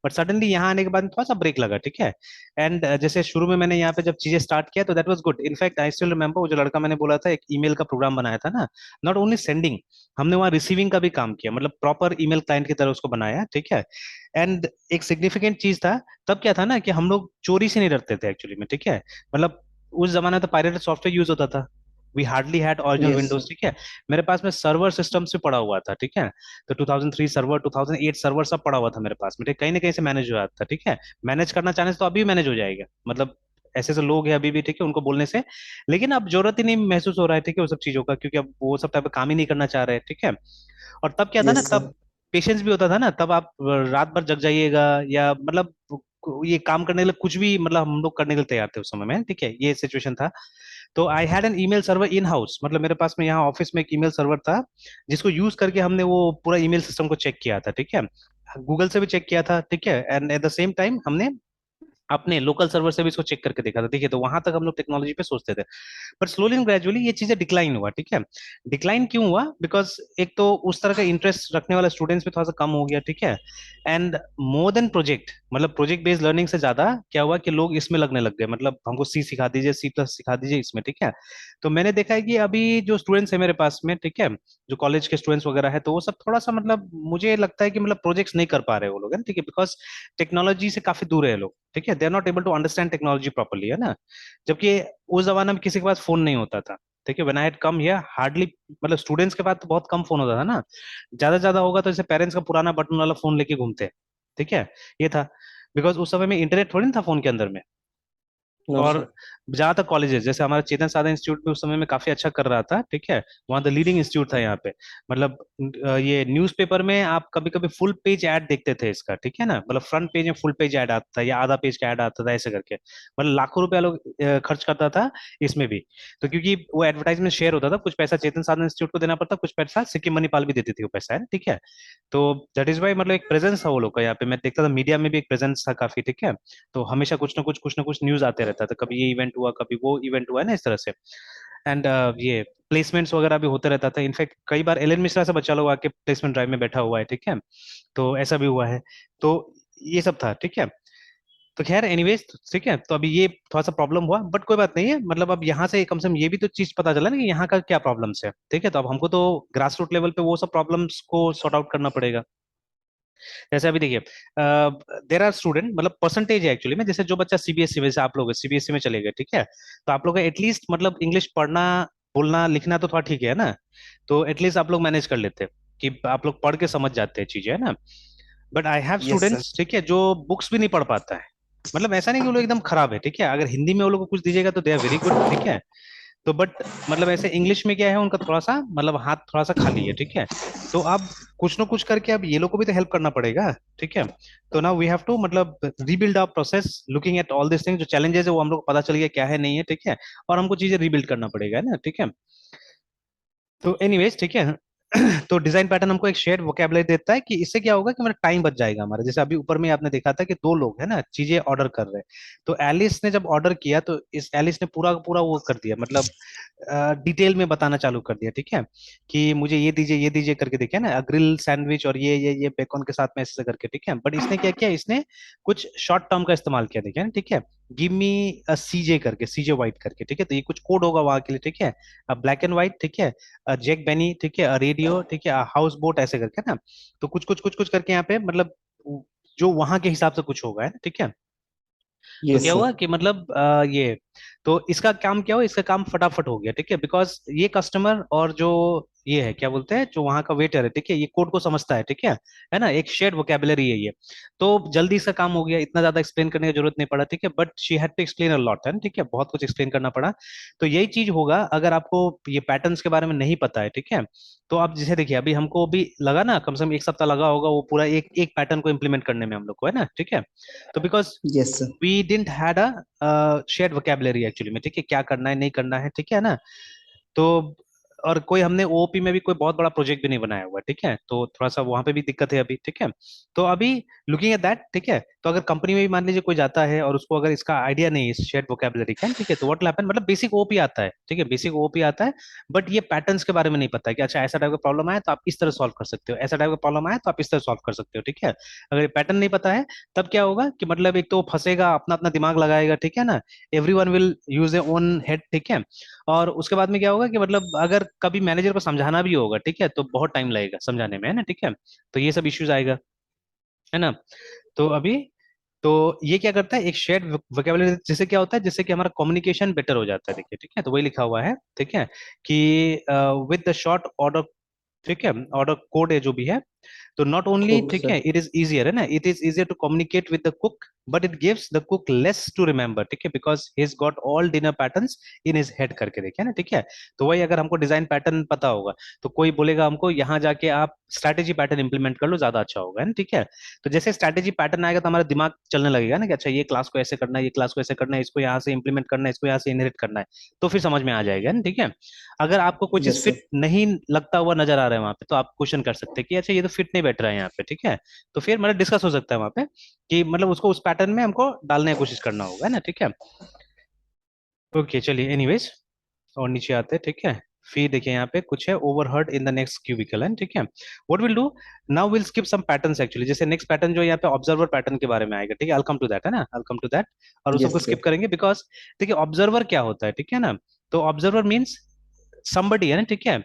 बट सडनली यहाँ आने के बाद थोड़ा सा ब्रेक लगा, ठीक है। एंड जैसे शुरू में मैंने यहाँ पे जब चीजें स्टार्ट किया, तो that was good, in fact I still remember, वो जो लड़का मैंने बोला था, एक ईमेल का प्रोग्राम बनाया था ना, नॉट ओनली सेंडिंग, हमने वहाँ रिसीविंग का भी काम किया, मतलब प्रॉपर ईमेल क्लाइंट की तरह उसको बनाया, ठीक है। एंड एक सिग्निफिकेंट चीज था, तब क्या था ना कि हम लोग चोरी से नहीं डरते थे एक्चुअली में, ठीक है। मतलब उस जमाने में तो पायरेटेड सॉफ्टवेयर यूज होता था, we hardly had original yes Windows, sir. ठीक है। मेरे पास में सर्वर सिस्टम्स भी पड़ा हुआ था, ठीक है। तो 2003 सर्वर, 2008 सर्वर सब पड़ा हुआ था मेरे पास में, ठीक, कहीं ना कहीं से मैनेज हो जाता था, ठीक है। मैनेज करना चाहने से तो अभी मैनेज हो जाएगा, मतलब ऐसे ऐसे लोग हैं अभी भी, ठीक है, उनको बोलने से। लेकिन अब जरूरत ही नहीं महसूस हो रहा है, ठीक है, वो सब चीजों का, क्योंकि अब वो सब टाइप का काम ही नहीं करना चाह रहे हैं, ठीक है। और तब क्या था ना, यस सर। तब पेशेंस भी होता था ना, तब आप रात भर जग जाइएगा, या मतलब ये काम करने के लिए कुछ भी, मतलब हम लोग करने के लिए तैयार थे उस समय में, ठीक है, ये सिचुएशन था। तो I had an email server in house, मतलब मेरे पास में यहाँ ऑफिस में एक ईमेल सर्वर था, जिसको यूज करके हमने वो पूरा ईमेल सिस्टम को चेक किया था, ठीक है, गूगल से भी चेक किया था, ठीक है, and at the same time हमने अपने लोकल सर्वर से भी इसको चेक करके देखा था, देखिए, तो वहां तक हम लोग टेक्नोलॉजी पे सोचते थे। बट स्लोली एंड ग्रेजुअली ये चीजें डिक्लाइन हुआ, ठीक है। डिक्लाइन क्यों हुआ, बिकॉज एक तो उस तरह का इंटरेस्ट रखने वाला स्टूडेंट्स भी थोड़ा सा कम हो गया, ठीक है। एंड मोर देन प्रोजेक्ट, मतलब प्रोजेक्ट बेस्ड लर्निंग से ज्यादा क्या हुआ कि लोग इसमें लगने लग गए, मतलब हमको सी सिखा दीजिए, सी प्लस सिखा दीजिए इसमें, ठीक है। तो मैंने देखा है कि अभी जो स्टूडेंट्स है मेरे पास में, ठीक है, जो कॉलेज के स्टूडेंट्स वगैरह है, तो वो सब थोड़ा सा मतलब मुझे लगता है कि मतलब प्रोजेक्ट्स नहीं कर पा रहे वो लोग, है ना, ठीक है, बिकॉज टेक्नोलॉजी से काफी दूर है लोग, ठीक है, they are not able to understand technology properly, है ना। जबकि उस जमाने में किसी के पास फोन नहीं होता था, ठीक है, when I had come here hardly, मतलब स्टूडेंट्स के पास तो बहुत कम फोन होता था ना, ज्यादा ज्यादा होगा तो जैसे पेरेंट्स का पुराना बटन वाला फोन लेके घूमते, ठीक है, ये था। बिकॉज उस समय में इंटरनेट थोड़ी ना था फोन के अंदर में। नो और सर। ज्यादातर कॉलेजेस, जैसे हमारा चेतन साधन इंस्टीट्यूट भी उस समय में काफी अच्छा कर रहा था, ठीक है, वहाँ द लीडिंग इंस्टीट्यूट था यहाँ पे। मतलब ये न्यूज़पेपर में आप कभी कभी फुल पेज ऐड देखते थे इसका, ठीक है ना, मतलब फ्रंट पेज में फुल पेज ऐड आता था या आधा पेज का ऐड आता था, ऐसे करके मतलब लाखों रुपया लोग खर्च करता था इसमें भी। तो क्योंकि वो एडवर्टाइजमेंट शेयर होता था, कुछ पैसा चेतन साधन इंस्टीट्यूट को देना पड़ता, कुछ पैसा सिक्किम मणिपाल भी देती थी वो पैसा, है ठीक है। तो दैट इज वाई मतलब एक प्रेजेंस था वो लोग का यहाँ पे, मैं देखता था मीडिया में भी एक प्रेजेंस था काफी, ठीक है। तो हमेशा कुछ ना कुछ न्यूज आते रहता था, कभी ये इवेंट हुआ, कभी वो इवेंट हुआ, है ना, इस तरह से। एंड ये प्लेसमेंट्स वगैरह भी होते रहता था, इनफैक्ट कई बार एलन मिश्रा से बच्चा लोग आके प्लेसमेंट ड्राइव में बैठा हुआ है, ठीक है। तो ऐसा भी हुआ है। तो ये सब था, ठीक है। तो खैर एनीवेज, ठीक है, तो अभी ये थोड़ा सा प्रॉब्लम हुआ, बट कोई बात नहीं है, मतलब अब यहाँ से कम से कम ये भी तो चीज पता चला ना कि यहाँ का क्या प्रॉब्लम्स है, ठीक है। तो अब हमको तो ग्रास रूट लेवल पे वो सब प्रॉब्लम्स को सॉर्ट आउट करना पड़ेगा। जैसे अभी देखिए, देर आर स्टूडेंट, मतलब परसेंटेज है एक्चुअली में, जैसे जो बच्चा सीबीएसई, वैसे आप लोग सीबीएसई में चले गए, ठीक है। तो आप लोग एटलीस्ट मतलब इंग्लिश पढ़ना, बोलना, लिखना तो थोड़ा ठीक है ना। तो एटलीस्ट आप लोग मैनेज कर लेते कि आप लोग पढ़ के समझ जाते हैं चीजें, है ना। But I have yes sir. Students, ठीक है, जो बुक्स भी नहीं पढ़ पाता है। मतलब ऐसा नहीं कि वो लोग एकदम खराब है, ठीक है, अगर हिंदी में वो लोग को कुछ दीजिएगा तो दे आर वेरी गुड, ठीक है। तो बट मतलब ऐसे इंग्लिश में क्या है, उनका थोड़ा सा मतलब हाथ थोड़ा सा खाली है, ठीक है। तो अब कुछ ना कुछ करके अब ये लोग को भी तो हेल्प करना पड़ेगा, ठीक है। तो नाउ वी हैव टू मतलब rebuild our process, looking at all this thing, जो चैलेंजेस है वो हम लोग को पता चल गया क्या है, नहीं है, ठीक है। और हमको चीजें रीबिल्ड करना पड़ेगा, है ना, ठीक है। तो एनीवेज, ठीक है। तो डिजाइन पैटर्न हमको एक शेयर्ड वोकेबलरी देता है कि इससे क्या होगा कि मेरा टाइम बच जाएगा हमारा। जैसे अभी ऊपर में आपने देखा था कि दो लोग है ना चीजें ऑर्डर कर रहे हैं। तो एलिस ने जब ऑर्डर किया तो इस एलिस ने पूरा का पूरा वो कर दिया, मतलब डिटेल में बताना चालू कर दिया, ठीक है, कि मुझे ये दीजिए करके, देखिए ना, ग्रिल सैंडविच और ये बेकॉन के साथ में ऐसे करके, ठीक है। बट इसने क्या किया, इसने कुछ शॉर्ट टर्म का इस्तेमाल किया, देखिए ना, ठीक है। गिव मी अ सीजे करके, सीजे वाइट करके, ठीक है। तो ये कुछ कोड होगा वहां के लिए, ठीक है। ब्लैक एंड व्हाइट, ठीक है। जैक बेनी, ठीक है, रेडियो, ठीक है, हाउस बोट, ऐसे करके ना। तो कुछ कुछ करके यहाँ पे मतलब जो वहां के हिसाब से कुछ होगा, है ना, ठीक है। तो यस क्या सर। हुआ कि मतलब ये, तो इसका काम क्या हुआ, इसका काम फटाफट हो गया, ठीक है, बिकॉज ये कस्टमर और जो ये है क्या बोलते हैं, जो वहाँ का वेटर है, ठीक है, ये कोड को समझता है ना, एक शेयर्ड वोकेबलरी है ये। तो जल्दी इसका काम हो गया, इतना ज्यादा एक्सप्लेन करने की जरूरत नहीं पड़ा, ठीक है। But she had to explain a lot, है ना, ठीक है, बहुत कुछ एक्सप्लेन करना पड़ा। तो यही चीज होगा अगर आपको ये पैटर्न्स के बारे में नहीं पता है, ठीक है। तो आप जैसे देखिए, अभी हमको भी लगा ना, कम से कम एक सप्ताह लगा होगा वो पूरा एक एक पैटर्न को इम्प्लीमेंट करने में हम लोग को, है ना, ठीक है। तो because yes sir. We didn't had a shared vocabulary actually में, ठीक है, क्या करना है नहीं करना है, ठीक है ना। तो और कोई हमने ओओपी में भी कोई बहुत बड़ा प्रोजेक्ट भी नहीं बनाया हुआ है, ठीक है। तो थोड़ा सा वहां पे भी दिक्कत है अभी, ठीक है। तो अभी लुकिंग एट दैट, ठीक है। तो अगर कंपनी में भी मान लीजिए कोई जाता है और उसको अगर इसका आइडिया नहीं है शेयर्ड वोकेबलरी का, ठीक है, तो व्हाट विल हैपन, मतलब बेसिक ओओपी आता है, ठीक है, बेसिक ओओपी आता है। बट ये पैटर्न्स के बारे में नहीं पता है कि अच्छा ऐसा टाइप का प्रॉब्लम आया तो आप इस तरह सॉल्व कर सकते हो, ऐसा टाइप का प्रॉब्लम आया तो आप इस तरह सॉल्व कर सकते हो, ठीक है। अगर ये पैटर्न नहीं पता है, तब क्या होगा कि मतलब एक तो वो फंसेगा, अपना अपना दिमाग लगाएगा, ठीक है ना। Every one will use A own head, ठीक है। और उसके बाद में क्या होगा कि मतलब अगर कभी मैनेजर को समझाना भी होगा, ठीक है, तो बहुत टाइम लगेगा समझाने में, है ना, ठीक है। तो ये सब इश्यूज आएगा, है ना। तो अभी तो ये क्या करता है, एक शेयर्ड वोकेबलरी, जिससे क्या होता है, जिससे कि हमारा कम्युनिकेशन बेटर हो जाता है, देखिए, ठीक है। तो वही लिखा हुआ है, ठीक है, कि विद द शॉर्ट ऑर्डर, ठीक है, ऑर्डर कोड है जो भी है। तो नॉट ओनली, ओके ठीक है, सर। इट इज इजियर, है ना, it is easier to communicate with the cook, but it gives the cook less to remember, ठीक है, because he has got all dinner patterns in his head करके, देखिए ना, ठीक है। तो वही अगर हमको डिजाइन पैटर्न पता होगा, तो कोई बोलेगा हमको यहाँ जाके आप स्ट्रैटेजी पैटर्न इंप्लीमेंट कर लो, ज्यादा अच्छा होगा, है ना, ठीक है। तो जैसे स्ट्रैटेजी पैटर्न आएगा तो हमारा दिमाग चलने लगेगा ना कि अच्छा ये क्लास को ऐसे करना है, ये क्लास को ऐसे करना है, इसको यहाँ से इंप्लीमेंट करना है, इसको यहाँ से इनहेरिट करना है। तो फिर समझ में आ जाएगा, है ना, ठीक है। अगर आपको कोई चीज यस फिट सर। नहीं लगता हुआ नजर आ रहा है वहां पे, तो आप क्वेश्चन कर सकते हैं कि अच्छा ये तो फिट नहीं बैठ रहा है यहाँ पे, ठीक है। तो फिर मतलब डिस्कस हो सकता है वहां पे कि मतलब उसको उस पैटर्न में हमको डालने की कोशिश करना होगा, है ना, ठीक है। ओके चलिए, एनीवेज, और नीचे आते हैं, ठीक है। फिर देखिए यहाँ पे कुछ है, overheard in the next cubicle, है, ठीक है। What will do, now will skip some patterns actually, जैसे नेक्स्ट पैटर्न जो यहाँ पे ऑब्जर्वर पैटर्न के बारे में आएगा, ठीक है, आई कम टू दैट, है ना, आई कम टू दैट। और उस सबको यस स्किप सर। करेंगे बिकॉज देखिए ऑब्जर्वर क्या होता है, ठीक है ना। तो ऑब्जर्वर मीन्स somebody, है ना, ठीक है।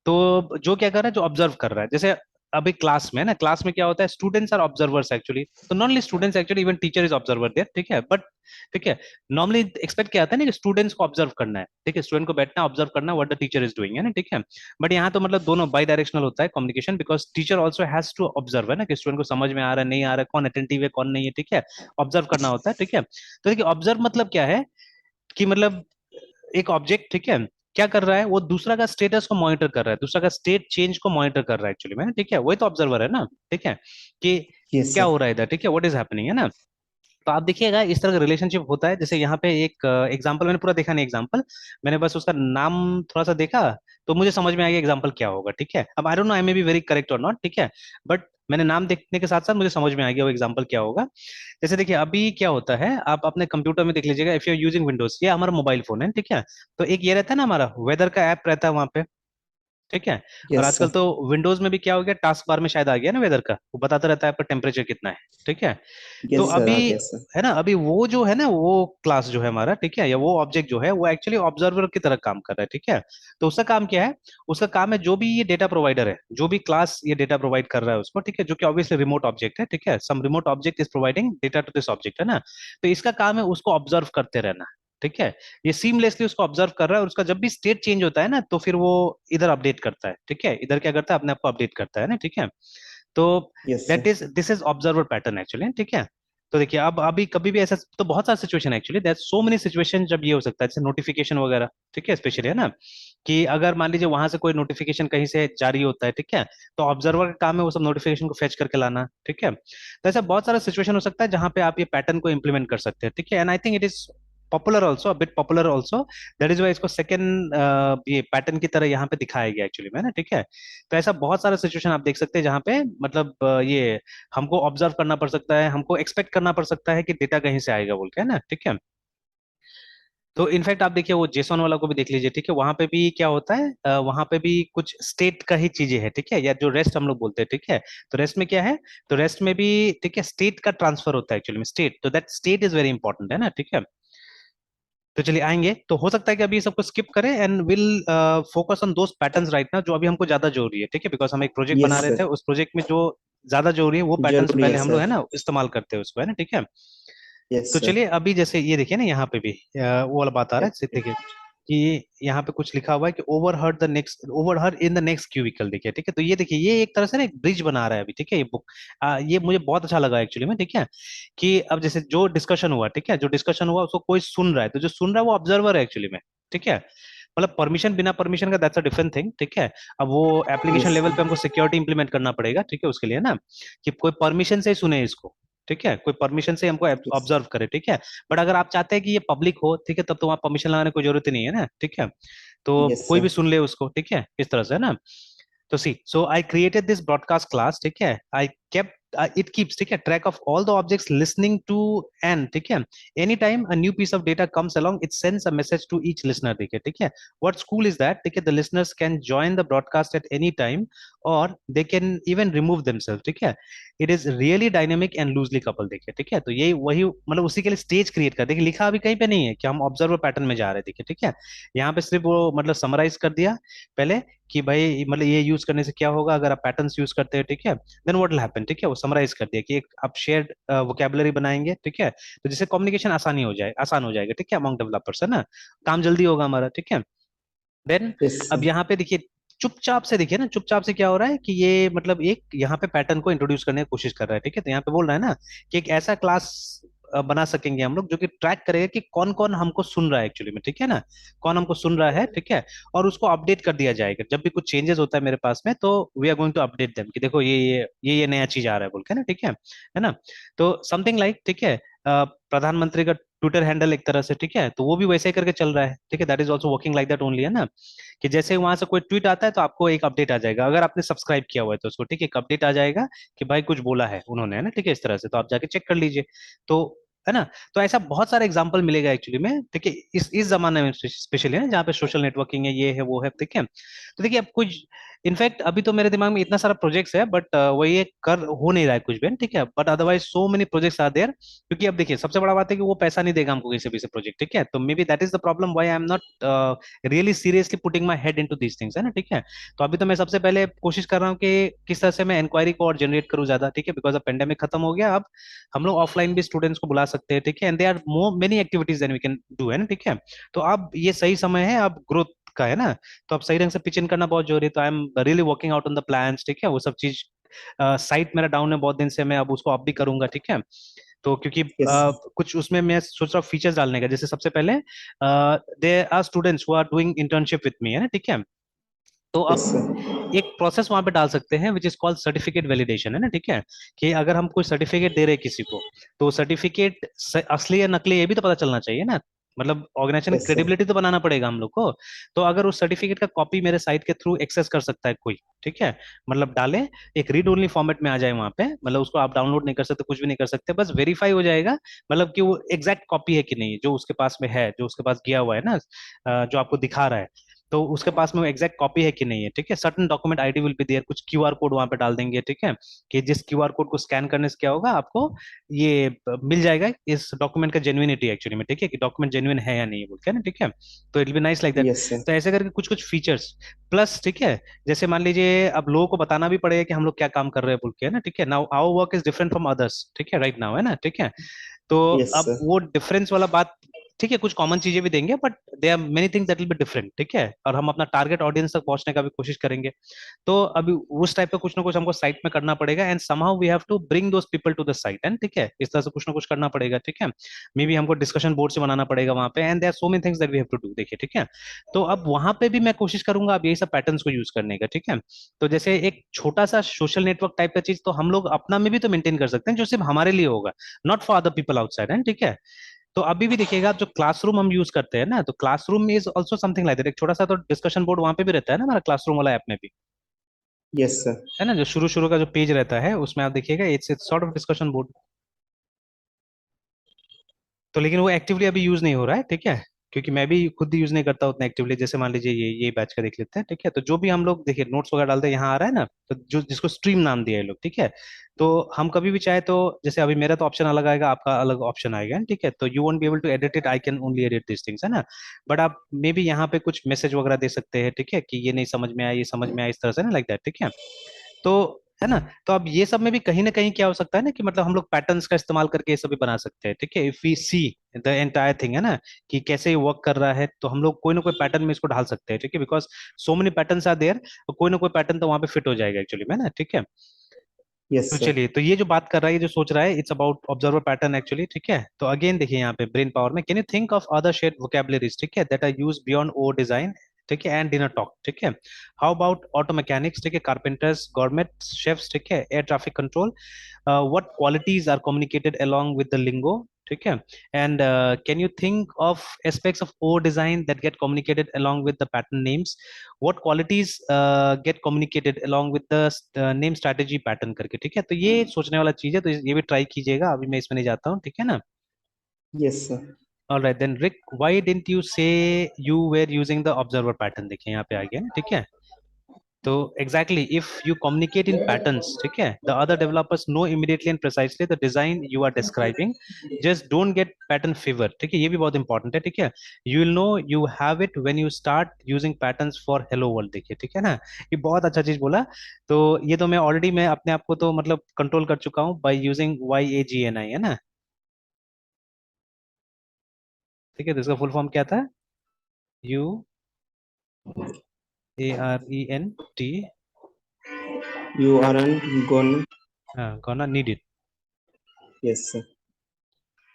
तो जो क्या कर रहा है, जो ऑब्जर्व कर रहा है, जैसे अभी क्लास में है ना, क्लास में क्या होता है, स्टूडेंट्स आर ऑब्जर्वर्स एक्चुअली, तो not only students actually, even teacher is observer there, ठीक है। बट ठीक है, नॉर्मली एक्सपेक्ट क्या आता है ना कि स्टूडेंट्स को ऑब्जर्व करना है, ठीक है, स्टूडेंट को बैठना ऑब्जर्व करना what the teacher is doing, है ना, ठीक है। बट यहाँ तो मतलब दोनों बाई डायरेक्शनल होता है communication, because teacher also has to observe, है ना, कि स्टूडेंट को समझ में आ रहा है नहीं आ रहा है, कौन अटेंटिव है कौन नहीं है, ठीक है, ऑब्जर्व करना होता है, ठीक है। तो देखिए ऑब्जर्व मतलब क्या है कि मतलब एक ऑब्जेक्ट, ठीक है, क्या कर रहा है, वो दूसरा का स्टेटस को मॉनिटर कर रहा है, दूसरा का स्टेट चेंज को मॉनिटर कर रहा है एक्चुअली में, ठीक है, वही तो ऑब्जर्वर है ना, ठीक है, कि यस क्या सर। हो रहा है इधर, ठीक है, व्हाट इज हैपनिंग, है ना। तो आप देखिएगा इस तरह का रिलेशनशिप होता है। जैसे यहाँ पे एक एग्जांपल, मैंने पूरा देखा नहीं एग्जांपल, मैंने बस उसका नाम थोड़ा सा देखा, तो मुझे समझ में आ गया एग्जांपल क्या होगा, ठीक है। अब I don't know I may be very correct और नॉट, ठीक है, बट मैंने नाम देखने के साथ साथ मुझे समझ में आ गया वो एग्जांपल क्या होगा। जैसे देखिए अभी क्या होता है, आप अपने कंप्यूटर में देख लीजिएगा, if you are using Windows, ये हमारा मोबाइल फोन है, ठीक है, तो एक ये रहता है ना हमारा वेदर का ऐप रहता है वहां पे, ठीक है। और यस आजकल सर। तो विंडोज में भी क्या हो गया, टास्क बार में शायद आ गया ना वेदर का, वो बताता रहता है आपका टेम्परेचर कितना है, ठीक है। तो यस सर, अभी आ गया सर। है ना, अभी वो जो है ना, वो क्लास जो है हमारा, ठीक है, या वो ऑब्जेक्ट जो है, वो एक्चुअली ऑब्जर्वर की तरह काम कर रहा है, ठीक है। तो उसका काम क्या है, उसका काम है जो भी ये डेटा प्रोवाइडर है, जो भी क्लास ये डेटा प्रोवाइड कर रहा है उसको, ठीक है, जो कि ऑब्वियसली रिमोट ऑब्जेक्ट है, ठीक है, some remote object is providing data to this object, है ना। तो इसका काम है उसको ऑब्जर्व करते रहना, ठीक है। ये सीमलेसली उसको ऑब्जर्व कर रहा है, और उसका जब भी स्टेट चेंज होता है ना, तो फिर वो इधर अपडेट करता है, ठीक है, इधर क्या करता है, अपने आप को अपडेट करता है ना, ठीक है। तो yes that sir. Is this is observer pattern actually, ठीक है। तो देखिए अब अभी कभी भी ऐसा, तो बहुत सारे situation actually, that so many situation जब ये हो सकता है, जैसे नोटिफिकेशन वगैरह, ठीक है, स्पेशली, है ना, कि अगर मान लीजिए वहां से कोई नोटिफिकेशन कहीं से जारी होता है, ठीक है, तो ऑब्जर्वर का काम है वो सब नोटिफिकेशन को फेच करके लाना, ठीक है। तो ऐसा बहुत सारा सिचुएशन हो सकता है जहां पे आप ये पैटर्न को इंप्लीमेंट कर सकते हैं, ठीक है, and I think it is popular also, a bit popular also, that is why इसको सेकंड ये पैटर्न की तरह यहाँ पे दिखाया गया एक्चुअली में ना, ठीक है। तो ऐसा बहुत सारा सिचुएशन आप देख सकते हैं जहाँ पे मतलब ये हमको ऑब्जर्व करना पड़ सकता है, हमको एक्सपेक्ट करना पड़ सकता है कि डेटा कहीं से आएगा बोल के, है ना, ठीक है। तो इनफैक्ट आप देखिए वो जेसॉन वाला को भी देख लीजिए, ठीक है, वहां पे भी क्या होता है, वहां पे भी कुछ स्टेट का ही चीजें है, ठीक है, या जो रेस्ट हम लोग बोलते हैं, ठीक है। तो रेस्ट में क्या है, तो रेस्ट में भी, ठीक है, स्टेट का ट्रांसफर होता है एक्चुअली में, स्टेट, तो that state is very important, है ना, ठीक है। तो चलिए आएंगे, तो हो सकता है कि अभी ये सबको स्किप करें and will focus on those patterns right ना, जो अभी हमको ज्यादा जरूरी है, ठीक है, बिकॉज हम एक प्रोजेक्ट यस बना रहे थे, सर। उस प्रोजेक्ट में जो ज्यादा जरूरी है वो पैटर्न्स जरूरी है पहले हम लोग है सर। ना इस्तेमाल करते हैं उसको, है ना, ठीक है। यस तो सर। चलिए अभी जैसे ये देखिए ना, यहाँ पे भी वो वाला बात आ रहा है, देखिए कि यहाँ पे कुछ लिखा हुआ है कि overheard in the next cubicle, देखिए, ठीक है। तो ये देखिए ये एक तरह से ना एक ब्रिज बना रहा है अभी, ठीक है, ये बुक, ये मुझे बहुत अच्छा लगा एक्चुअली में, ठीक है, कि अब जैसे जो डिस्कशन हुआ, ठीक है, जो डिस्कशन हुआ उसको कोई सुन रहा है, तो जो सुन रहा है वो ऑब्जर्वर है एक्चुअली में, ठीक है, मतलब परमिशन बिना परमिशन का दैट्स अ डिफरेंट थिंग, ठीक है। अब वो एप्लीकेशन यस लेवल पे सर। हमको सिक्योरिटी इंप्लीमेंट करना पड़ेगा, ठीक है, उसके लिए ना, कि कोई परमिशन से ही सुने इसको, ठीक है, कोई परमिशन से हमको यस। ऑब्जर्व करे, ठीक है। बट अगर आप चाहते हैं कि ये पब्लिक हो, ठीक है, तब तो वहाँ परमिशन लगाने की कोई जरूरत ही नहीं है ना, ठीक है। तो यस कोई भी सर। सुन ले उसको, ठीक है, इस तरह से, है ना। तो सी, so I created this broadcast class, ठीक है, I kept it keeps, ठीक है, track of all the objects listening to, and ठीक है, anytime a new piece of data comes along it sends a message to each listener, ठीक है, what school is that, ठीक है, the listeners can join the broadcast at any time or they can even remove themselves, ठीक है, it is really dynamic and loosely coupled, देखिए, ठीक है। तो यही वही मतलब उसी के लिए स्टेज क्रिएट कर, देखिए लिखा अभी कहीं पे नहीं है कि हम ऑब्जर्वर पैटर्न में जा रहे हैं, देखिए, ठीक है, यहाँ पे सिर्फ वो मतलब समराइज कर दिया पहले, कि भाई मतलब ये यूज करने से क्या होगा अगर आप पैटर्न्स यूज करते हैं, ठीक है, देन व्हाट विल हैपन, ठीक है, वो समराइज कर दिया कि एक आप शेयर्ड वोकेबलरी बनाएंगे, ठीक है, तो जिससे कम्युनिकेशन आसान हो जाएगा, ठीक है, अमंग डेवलपर्स, है ना, काम जल्दी होगा हमारा, ठीक है। देन यस अब सर। यहाँ पे देखिए, चुपचाप से देखिए ना, चुपचाप से क्या हो रहा है कि ये मतलब एक यहाँ पे पैटर्न को इंट्रोड्यूस करने की कोशिश कर रहा है, ठीक है। तो यहाँ पे बोल रहा है ना कि एक ऐसा क्लास बना सकेंगे हम लोग जो कि ट्रैक करेगा कि कौन कौन हमको सुन रहा है एक्चुअली में, ठीक है ना, कौन हमको सुन रहा है, ठीक है, और उसको अपडेट कर दिया जाएगा जब भी कुछ चेंजेस होता है मेरे पास में, तो we are going to update them कि देखो ये नया चीज आ रहा है बोल के ना, ठीक है ना। तो समथिंग लाइक, ठीक है, प्रधानमंत्री का ट्विटर हैंडल एक तरह से, ठीक है, तो वो भी वैसे ही करके चल रहा है, ठीक है, that is also working like that only, है ना, कि जैसे वहां से कोई ट्वीट आता है तो आपको एक अपडेट आ जाएगा, अगर आपने सब्सक्राइब किया हुआ है तो उसको, ठीक है, एक अपडेट आ जाएगा कि भाई कुछ बोला है उन्होंने, है ना, ठीक है, इस तरह से, तो आप जाके चेक कर लीजिए। तो है ना, तो ऐसा बहुत सारा एग्जाम्पल मिलेगा एक्चुअली में, ठीक है, इस जमाने में स्पेशली है ना, जहाँ पे सोशल नेटवर्किंग है, ये है वो है, ठीक है। तो देखिए अब कुछ, इनफैक्ट अभी तो मेरे दिमाग में इतना सारा प्रोजेक्ट्स है, बट वो ये कर हो नहीं रहा है कुछ भी, ठीक है, but otherwise so many projects are there, क्योंकि अब देखिए सबसे बड़ा बात है कि वो पैसा नहीं देगा हमको किसी भी से प्रोजेक्ट, ठीक है, तो may be that is the problem why I am not really seriously putting my head into these things, है ना, ठीक है। तो अभी तो मैं सबसे पहले कोशिश कर रहा हूँ कि किस तरह से मैं इंक्वायरी को और जनरेट करूँ ज्यादा, ठीक है, बिकॉज अब पेंडेमिक खत्म हो गया, अब हम लोग ऑफलाइन भी स्टूडेंट्स को बुला सकते हैं, ठीक है, and they are more many activities than we can do, है ना, ठीक है। तो अब ये सही समय है अब ग्रोथ का, है ना, तो अब सही ढंग से पिच इन करना बहुत जरूरी है, तो I am really working out on the plans, ठीक है, वो सब चीज साइट मेरा डाउन है बहुत दिन से, मैं अब उसको अप भी करूंगा, ठीक है। तो क्योंकि यस कुछ उसमें मैं सोच रहा हूँ फीचर्स डालने का, जैसे सबसे पहले there are students who are doing internship with me, है ना, ठीक है। तो यस अब एक प्रोसेस वहां पे डाल सकते हैं which is called certificate validation, है ना, ठीक है। कि अगर हम कोई सर्टिफिकेट दे रहे हैं किसी को, तो सर्टिफिकेट असली या नकली ये भी तो पता चलना चाहिए ना। मतलब ऑर्गेनाइजेशन यस सर क्रेडिबिलिटी तो बनाना पड़ेगा हम लोग को। तो अगर उस सर्टिफिकेट का कॉपी मेरे साइट के थ्रू एक्सेस कर सकता है कोई, ठीक है, मतलब डाले, एक रीड ओनली फॉर्मेट में आ जाए वहां पे, मतलब उसको आप डाउनलोड नहीं कर सकते, कुछ भी नहीं कर सकते, बस वेरीफाई हो जाएगा, मतलब कि वो एग्जैक्ट कॉपी है कि नहीं, जो उसके पास में है, जो उसके पास गया हुआ है ना, जो आपको दिखा रहा है, तो उसके पास में वो एग्जैक्ट कॉपी है कि नहीं है, ठीक है। Certain document ID will be there, कुछ क्यूआर कोड वहां पे डाल देंगे, ठीक है, कि जिस क्यूआर कोड को स्कैन करने से क्या होगा आपको ये मिल जाएगा इस डॉक्यूमेंट का जेन्युइनिटी एक्चुअली में, ठीक है, कि डॉक्यूमेंट जेन्युइन है या नहीं है बोल के ना, ठीक है। तो it will be nice like that. Yes sir तो ऐसे करके कुछ कुछ फीचर्स प्लस, ठीक है, जैसे मान लीजिए अब लोगों को बताना भी पड़ेगा कि हम लोग क्या काम कर रहे हैं बोल के, है ना, ठीक है। Now our work is different from others, ठीक है, राइट नाउ, है ना, ठीक है। तो यस अब सर वो डिफरेंस वाला बात, ठीक है, कुछ कॉमन चीजें भी देंगे, but they are many things that will be different, ठीक है, और हम अपना टारगेट ऑडियंस तक पहुंचने का भी कोशिश करेंगे। तो अभी उस टाइप का कुछ ना कुछ हमको साइट में करना पड़ेगा, and somehow we have to bring those people to the site, and ठीक है, इस तरह से कुछ ना कुछ करना पड़ेगा, ठीक है। मे बी हमको डिस्कशन बोर्ड से बनाना पड़ेगा वहां पे, and there are so many things that we have to do, देखिए, ठीक है। तो अब वहां पे भी मैं कोशिश करूंगा अब यही सब पैटर्न्स को यूज करने का, ठीक है। तो जैसे एक छोटा सा सोशल नेटवर्क टाइप का चीज तो हम लोग अपना में भी तो मेंटेन कर सकते हैं, जो सिर्फ हमारे लिए होगा, not for other people outside, है, ठीक है। तो अभी भी देखिएगा आप, जो क्लासरूम हम यूज करते हैं ना, तो classroom is also something like that, एक छोटा सा तो डिस्कशन बोर्ड वहां पे भी रहता है ना हमारा क्लासरूम वाला ऐप में भी, यस सर है ना, जो शुरू शुरू का जो पेज रहता है उसमें आप देखिएगा it's it's sort of discussion board. तो लेकिन वो एक्टिवली अभी यूज नहीं हो रहा है, ठीक है, क्योंकि मैं भी खुद यूज नहीं करता उतना एक्टिवली। जैसे मान लीजिए ये बैच का देख लेते हैं, ठीक है, तो जो भी हम लोग देखिए नोट्स वगैरह डालते हैं यहाँ आ रहा है ना, तो जो जिसको स्ट्रीम नाम दिया है लोग, ठीक है। तो हम कभी भी चाहे तो, जैसे अभी मेरा तो ऑप्शन अलग आएगा, आपका अलग ऑप्शन आएगा, ठीक है, तो you won't be able to edit it, I can only edit this things, है ना। बट आप मे बी यहाँ पे कुछ मैसेज वगैरह दे सकते हैं, ठीक है, कि ये नहीं समझ में आया, ये समझ में आया, इस तरह से ना, लाइक दैट, ठीक है। तो है ना। तो अब ये सब में भी कहीं ना कहीं क्या हो सकता है ना, कि मतलब हम लोग पैटर्न्स का इस्तेमाल करके ये सब भी बना सकते हैं, ठीक है, if we see the entire thing, है ना, कि कैसे ये वर्क कर रहा है, तो हम लोग कोई ना कोई पैटर्न में इसको ढाल सकते हैं, ठीक है, because so many patterns are there, तो कोई ना कोई पैटर्न तो वहां पे फिट हो जाएगा एक्चुअली में ना, ठीक है। यस तो सर चलिए, तो ये जो बात कर रहा है, ये जो सोच रहा है, it's about observer pattern actually, ठीक है। तो अगेन देखिए यहाँ पे ब्रेन पावर में, can you think of other shared vocabularies, ठीक है, that are use beyond O design, ठीक है, एंड डिनर टॉक, ठीक है। हाउ अबाउट ऑटो मैकेनिक्स, ठीक है, कारपेंटर्स, गवर्नमेंट शेफ्स, ठीक है, air traffic control, what qualities are communicated along with the lingo, ठीक है। And can you think of aspects of O design that get communicated along with the pattern names? What qualities get communicated along with the name strategy pattern करके, ठीक है। तो ये सोचने वाला चीज है, तो ये भी ट्राई कीजिएगा, अभी मैं इसमें नहीं जाता हूँ, ठीक है ना। Yes sir All right, then Rick, why didn't you say you were using the observer pattern? देखिए यहाँ पे आ गया ना, ठीक है। तो exactly if you communicate in patterns, ठीक है, the other developers know immediately and precisely the design you are describing, just don't get pattern fever, ठीक है, ये भी बहुत इंपॉर्टेंट है, ठीक है। You will know you have it when you start using patterns for hello world, देखिए, ठीक है ना। ये बहुत अच्छा चीज बोला। तो ये तो मैं ऑलरेडी मैं अपने आप को तो मतलब कंट्रोल कर चुका हूँ बाय यूजिंग YAGNI, है ना, ठीक है। तो इसका फुल फॉर्म क्या था? UARENT, यू आर एन गोन हाँ, gonna need it. Yes sir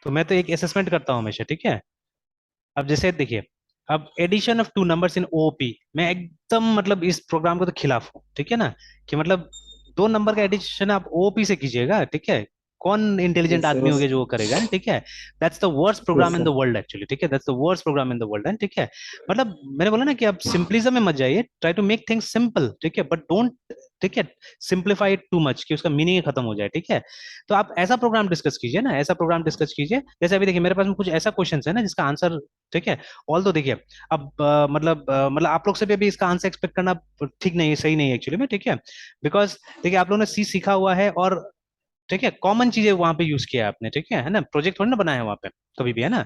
तो मैं तो एक असेसमेंट करता हूँ हमेशा, ठीक है। अब जैसे देखिए, अब addition of two numbers in OP, मैं एकदम मतलब इस प्रोग्राम को तो खिलाफ हूँ, ठीक है ना, कि मतलब दो नंबर का एडिशन आप ओपी से कीजिएगा, ठीक है। कौन इंटेलिजेंट यस आदमी सर हो गया जो वो करेगा ना, ठीक है। That's the worst yes program in the sir world actually, ठीक है, that's the worst program in the world, है, ठीक है। मतलब मैंने बोला ना कि आप सिंपलिज्म में मत जाइए, try to make things simple, ठीक है, बट डोंट, ठीक है, सिंप्लीफाई इट टू मच कि उसका मीनिंग खत्म हो जाए, ठीक है। तो आप ऐसा प्रोग्राम डिस्कस कीजिए ना, ऐसा प्रोग्राम डिस्कस कीजिए, जैसे अभी देखिए मेरे पास में कुछ ऐसा क्वेश्चन है ना जिसका आंसर, ठीक है, ऑल तो देखिए, अब मतलब आप लोग से भी अभी इसका आंसर एक्सपेक्ट करना ठीक नहीं है, सही नहीं है एक्चुअली में, ठीक है। बिकॉज देखिए आप लोगों ने सी सीखा हुआ है, और ठीक है, कॉमन चीजें वहां पे यूज किया है आपने, ठीक है ना, प्रोजेक्ट थोड़ी ना बनाया है वहां पे कभी भी, है ना।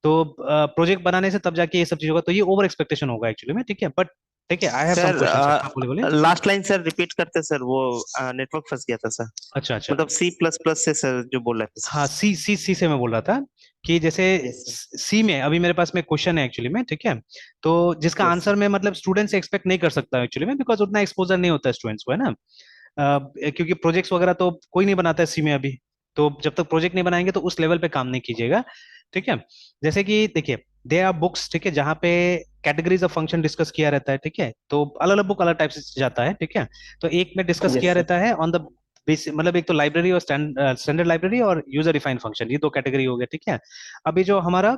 तो प्रोजेक्ट बनाने से तब जाके ये सब चीज होगा, तो ये ओवर एक्सपेक्टेशन होगा एक्चुअली में, ठीक है, बट ठीक है, I have some sir question, हाँ बोलिए बोलिए। लास्ट लाइन सर रिपीट करते सर वो नेटवर्क फंस गया था सर अच्छा अच्छा। मतलब C प्लस प्लस से सर जो बोल रहे थे हाँ, सर सी से मैं बोल रहा था कि जैसे यस सर सी में अभी मेरे पास में क्वेश्चन है एक्चुअली में, ठीक है। तो जिसका यस आंसर सर मैं मतलब स्टूडेंट से एक्सपेक्ट नहीं कर सकता एक्चुअली में, बिकॉज उतना एक्सपोजर नहीं होता है स्टूडेंट्स को, है ना। क्योंकि प्रोजेक्ट्स वगैरह तो कोई नहीं बनाता है सी में अभी, तो जब तक प्रोजेक्ट नहीं बनाएंगे तो उस लेवल पे काम नहीं कीजिएगा, ठीक है। जैसे कि देखिए, दे आर बुक्स, ठीक है, जहाँ पे कैटेगरीज ऑफ फंक्शन डिस्कस किया रहता है, ठीक है, तो अलग अलग बुक अलग टाइप से जाता है, ठीक है। तो एक में डिस्कस किया यस सर। रहता है ऑन द बेसिक, मतलब एक तो लाइब्रेरी और स्टैंडर्ड लाइब्रेरी और यूजर डिफाइंड फंक्शन, ये दो कैटेगरी हो गए, ठीक है। अभी जो हमारा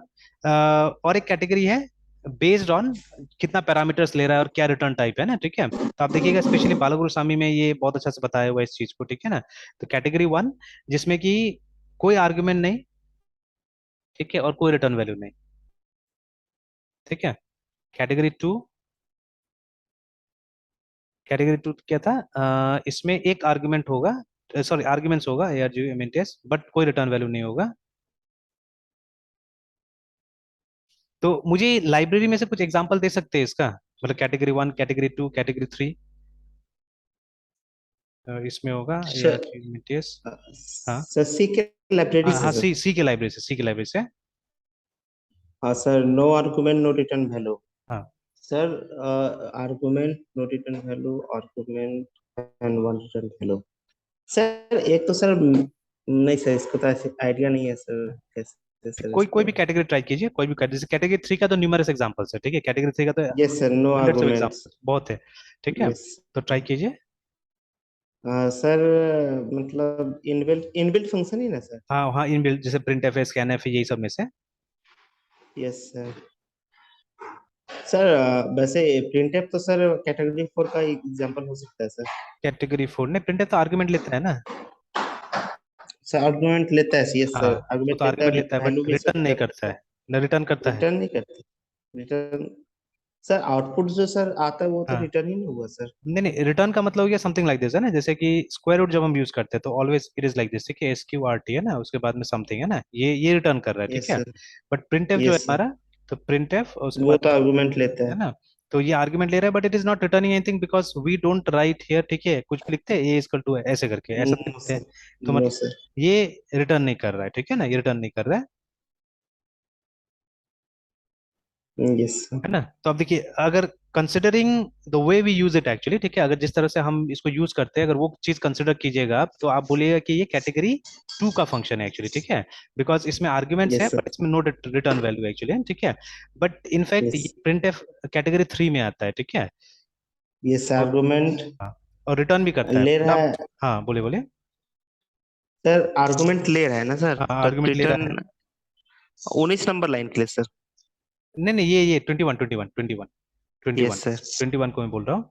और एक कैटेगरी है बेस्ड ऑन कितना पैरामीटर्स ले रहा है और क्या रिटर्न टाइप है ना, ठीक है। तो आप देखिएगा स्पेशली बालागुरु स्वामी में ये बहुत अच्छा से बताया हुआ है इस चीज को, ठीक है ना। तो कैटेगरी वन, जिसमें कि कोई आर्ग्यूमेंट नहीं, ठीक है, और कोई रिटर्न वैल्यू नहीं, ठीक है। कैटेगरी टू, कैटेगरी टू क्या था, इसमें एक आर्ग्यूमेंट होगा, सॉरी आर्ग्यूमेंट्स होगा या जी एमएनटीएस, बट कोई रिटर्न वैल्यू नहीं होगा। तो मुझे लाइब्रेरी में से कुछ एग्जांपल दे सकते हैं इसका, मतलब category one, category to, category three, इसमें होगा या सर जी एमएनटीएस। हाँ सर सी के लाइब्रेरी हाँ से हाँ, सर। सी के लाइब्रेरी से, सी के लाइब्रेरी से। हाँ sir, no argument no return value. हाँ sir argument no return value, argument and one return value. Sir एक तो सर नहीं सर, इसको तो ऐसे आइडिया नहीं है सर, कैसे सर कोई कोई इसको। भी कैटेगरी ट्राई कीजिए, कोई भी कैटेगरी, जैसे कैटेगरी थ्री का तो न्यूमरस एग्जांपल्स है, ठीक है, कैटेगरी थ्री का तो yes sir, no hundreds of arguments. Examples बहुत है, ठीक है। यस। तो ट्राई कीजिए। सर मतलब इनबिल्ट इनबिल्ट फंक्शन ही ना सर। हाँ हाँ, इनबिल्ट, जैसे प्रिंट एफ है, स्कैन एफ है, यही सब में से। Yes sir. सर वैसे प्रिंटफ तो सर कैटेगरी फोर का एग्जांपल हो सकता है सर। कैटेगरी फोर ने प्रिंट एफ तो आर्गुमेंट लेता है ना। सर आर्गुमेंट लेता है, यस हाँ, सर वो आर्गुमेंट तो लेता आर्गुमेंट है, लेता है वैल्यू बट भी रिटर्न नहीं एक्सेप्ट करता करता है। है, न रिटर्न करता है। रिटर्न नहीं करते। रिटर्न सर आउटपुट जो सर आता है वो तो हाँ, रिटर्न ही नहीं हुआ सर। नहीं नहीं, रिटर्न का मतलब हो गया समथिंग लाइक दिस है ना, जैसे कि स्क्वायर रूट जब हम यूज करते हैं तो always it is like this, ठीक है, एस क्यू आर टी है ना, उसके बाद में समथिंग है ना, ये रिटर्न कर रहा है, ठीक यस है। सर। बट प्रिंट एफ जो है यस सर, हमारा, तो प्रिंट एफ और उसके वो बाद तो आर्गुमेंट लेता है है। ना, तो ये आर्गुमेंट ले रहा है but it is not returning anything because we don't write here, ठीक है, कुछ भी लिखते हैं ए इक्वल टू ऐसे करके, ऐसा नहीं नो लिखते हैं। सर। तो नो मतलब सर। ये रिटर्न नहीं कर रहा है, ठीक है ना, ये रिटर्न नहीं कर रहा है यस सर। है ना। तो अब देखिए, अगर considering the way we use it actually, ठीक है, अगर जिस तरह से हम इसको यूज करते हैं, अगर वो चीज कंसिडर कीजिएगा आप, तो आप बोलिएगा कि ये कैटेगरी टू का फंक्शन है एक्चुअली, ठीक है, बिकॉज इसमें आर्ग्यूमेंट्स है यस सर। बट इसमें नो रिटर्न वैल्यू एक्चुअली, ठीक है। But in fact yes. ये प्रिंट एफ कैटेगरी थ्री में आता है, ठीक है। यस तो आर्गुमेंट हाँ, और रिटर्न भी करता है, ले बट रहा आप, है। हाँ बोले बोले। सर आर्गुमेंट ले रहा है ना सर, हाँ, बट आर्गुमेंट ले रहा है। रिटर्न 19 नंबर लाइन के लिए सर। नहीं नहीं, ये 21 21 21 21 यस सर। 21 को मैं बोल रहा हूँ।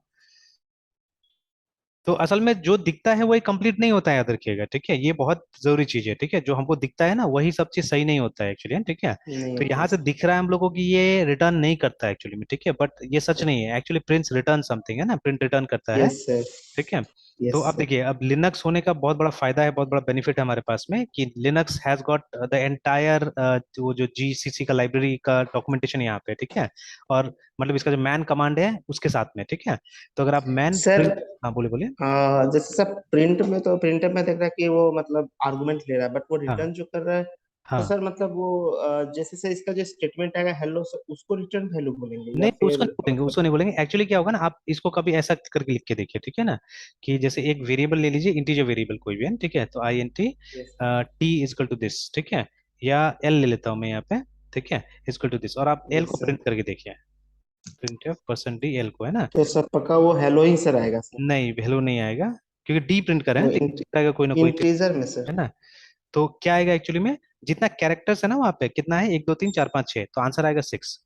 तो असल में जो दिखता है वही कंप्लीट नहीं होता है, याद रखिएगा, ठीक है, ये बहुत जरूरी चीज है, ठीक है, जो हमको दिखता है ना वही सब चीज सही नहीं होता है एक्चुअली, ठीक है। नहीं तो होता है यहाँ से सर। दिख रहा है हम लोगों की ये रिटर्न नहीं करता है एक्चुअली में, ठीक है, बट ये सच नहीं है एक्चुअली, प्रिंट रिटर्न समथिंग है ना, प्रिंट रिटर्न करता है, यस सर। ठीक है। तो यस अब सर। देखिए, अब लिनक्स होने का बहुत बड़ा फायदा है, बहुत बड़ा बेनिफिट है हमारे पास में कि Linux has got the entire, वो जो जीसीसी का लाइब्रेरी का डॉक्यूमेंटेशन यहाँ पे, ठीक है। और मतलब इसका जो मैन कमांड है उसके साथ में, ठीक है। तो अगर आप मैन सर प्रिंट, हाँ बोले बोले। जैसे सर प्रिंट में, तो प्रिंटर में देख रहा है कि वो मतलब आर्गुमेंट ले रहा है, बट वो हाँ रिटर्न जो कर रहा है, तो हाँ, सर मतलब वो जैसे सर इसका जो स्टेटमेंट आएगा हेलो सर, उसको रिटर्न वैल्यू बोलेंगे या नहीं उसको फिर नहीं बोलेंगे, मतलब। उसको नहीं बोलेंगे एक्चुअली, क्या होगा ना, आप इसको कभी ऐसा करके लिख के देखिए, ठीक है ना, कि जैसे एक वेरिएबल ले लीजिए, इंटीजर वेरिएबल कोई भी है, ठीक है, तो I N T yes. T is equal to this, ठीक है, या एल ले लेता हूँ मैं यहाँ पे, ठीक है, इजकल टू दिस, और आप एल यस को सर। प्रिंट करके देखिए, print F percent D L को, है ना। तो सर पक्का वो हेलो ही सर आएगा सर। नहीं, वैल्यू नहीं आएगा, क्योंकि डी प्रिंट कर रहे हैं वो ना, तो आएगा कोई ना कोई, इंटीजर में है सर। ना। तो क्या आएगा एक्चुअली में, जितना कैरेक्टर्स है ना वहाँ पे, कितना है, एक दो तीन चार पाँच छः, तो आंसर आएगा सिक्स,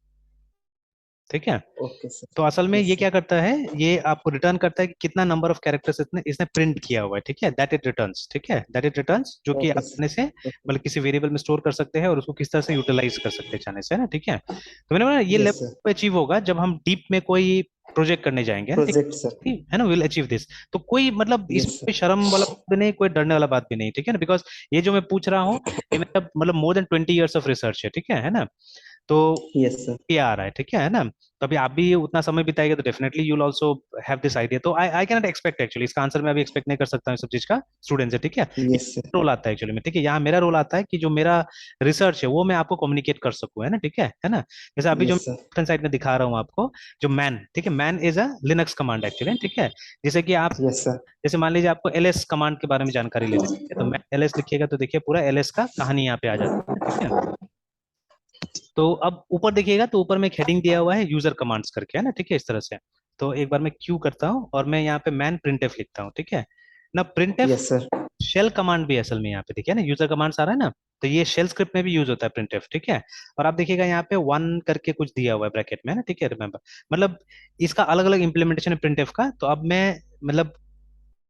ठीक है। Okay sir. तो असल में ये यस सर। क्या करता है, ये आपको रिटर्न करता है कि कितना नंबर ऑफ कैरेक्टर्स इसने इसने प्रिंट किया हुआ है, ठीक है, दैट इट रिटर्न्स, ठीक है, दैट इट रिटर्न्स, जो कि आप ओके अपने से सर। मतलब किसी वेरिएबल में स्टोर कर सकते हैं और उसको किस तरह से यूटिलाइज कर सकते हैं चाहने से, है ना, ठीक है। तो मैंने बोला ये यस सर। लेवल अचीव होगा जब हम डीप में कोई प्रोजेक्ट करने जाएंगे, है ना, ठीक प्रोजेक्ट सर। है ना, विल अचीव दिस। तो कोई मतलब इसमें यस कोई सर। शर्म वाला बात भी नहीं, कोई डरने वाला बात भी नहीं, ठीक है ना, बिकॉज ये जो मैं पूछ रहा हूँ, ये मतलब more than 20 years of research है, ठीक है ना। तो यस सर। ये आ रहा है ना। तो अभी आप भी उतना समय बिताएंगे तो definitely you will also have this idea. तो आई आई कैनॉट एक्सपेक्ट एक्चुअली, इसका आंसर मैं अभी एक्सपेक्ट नहीं कर सकता हूँ इस सब चीज का स्टूडेंट से, ठीक है। Yes sir. रोल आता है एक्चुअली में, ठीक है, यहाँ मेरा रोल आता है कि जो मेरा रिसर्च है वो मैं आपको कम्युनिकेट कर सकूँ, है ना, ठीक है ना। जैसे अभी जो यस सर। साइड में दिखा रहा हूँ आपको, जो मैन, ठीक है, man is a Linux command actually, ठीक है। जैसे कि आप, यस सर। जैसे मान लीजिए आपको एलएस कमांड के बारे में जानकारी लेनी है, ठीक है, तो मैन एलएस लिखिएगा तो देखिए पूरा एलएस का कहानी यहाँ पे आ जाती है, ठीक है। तो अब ऊपर देखिएगा तो ऊपर में एक हेडिंग दिया हुआ है यूजर कमांड्स करके, है ना, ठीक है, इस तरह से। तो एक बार मैं क्यू करता हूँ और मैं यहाँ पे मैन प्रिंटफ लिखता हूँ, ठीक है ना। Printf yes sir. Shell command भी असल में यहाँ पे देखिए ना, यूजर कमांड्स आ रहा है ना, तो ये शेल स्क्रिप्ट में भी यूज होता है प्रिंटफ, ठीक है। और आप देखिएगा यहाँ पे वन करके कुछ दिया हुआ है ब्रैकेट में, है ना, ठीक है, रिमेंबर। मतलब इसका अलग अलग इंप्लीमेंटेशन है प्रिंटफ का। तो अब मैं, मतलब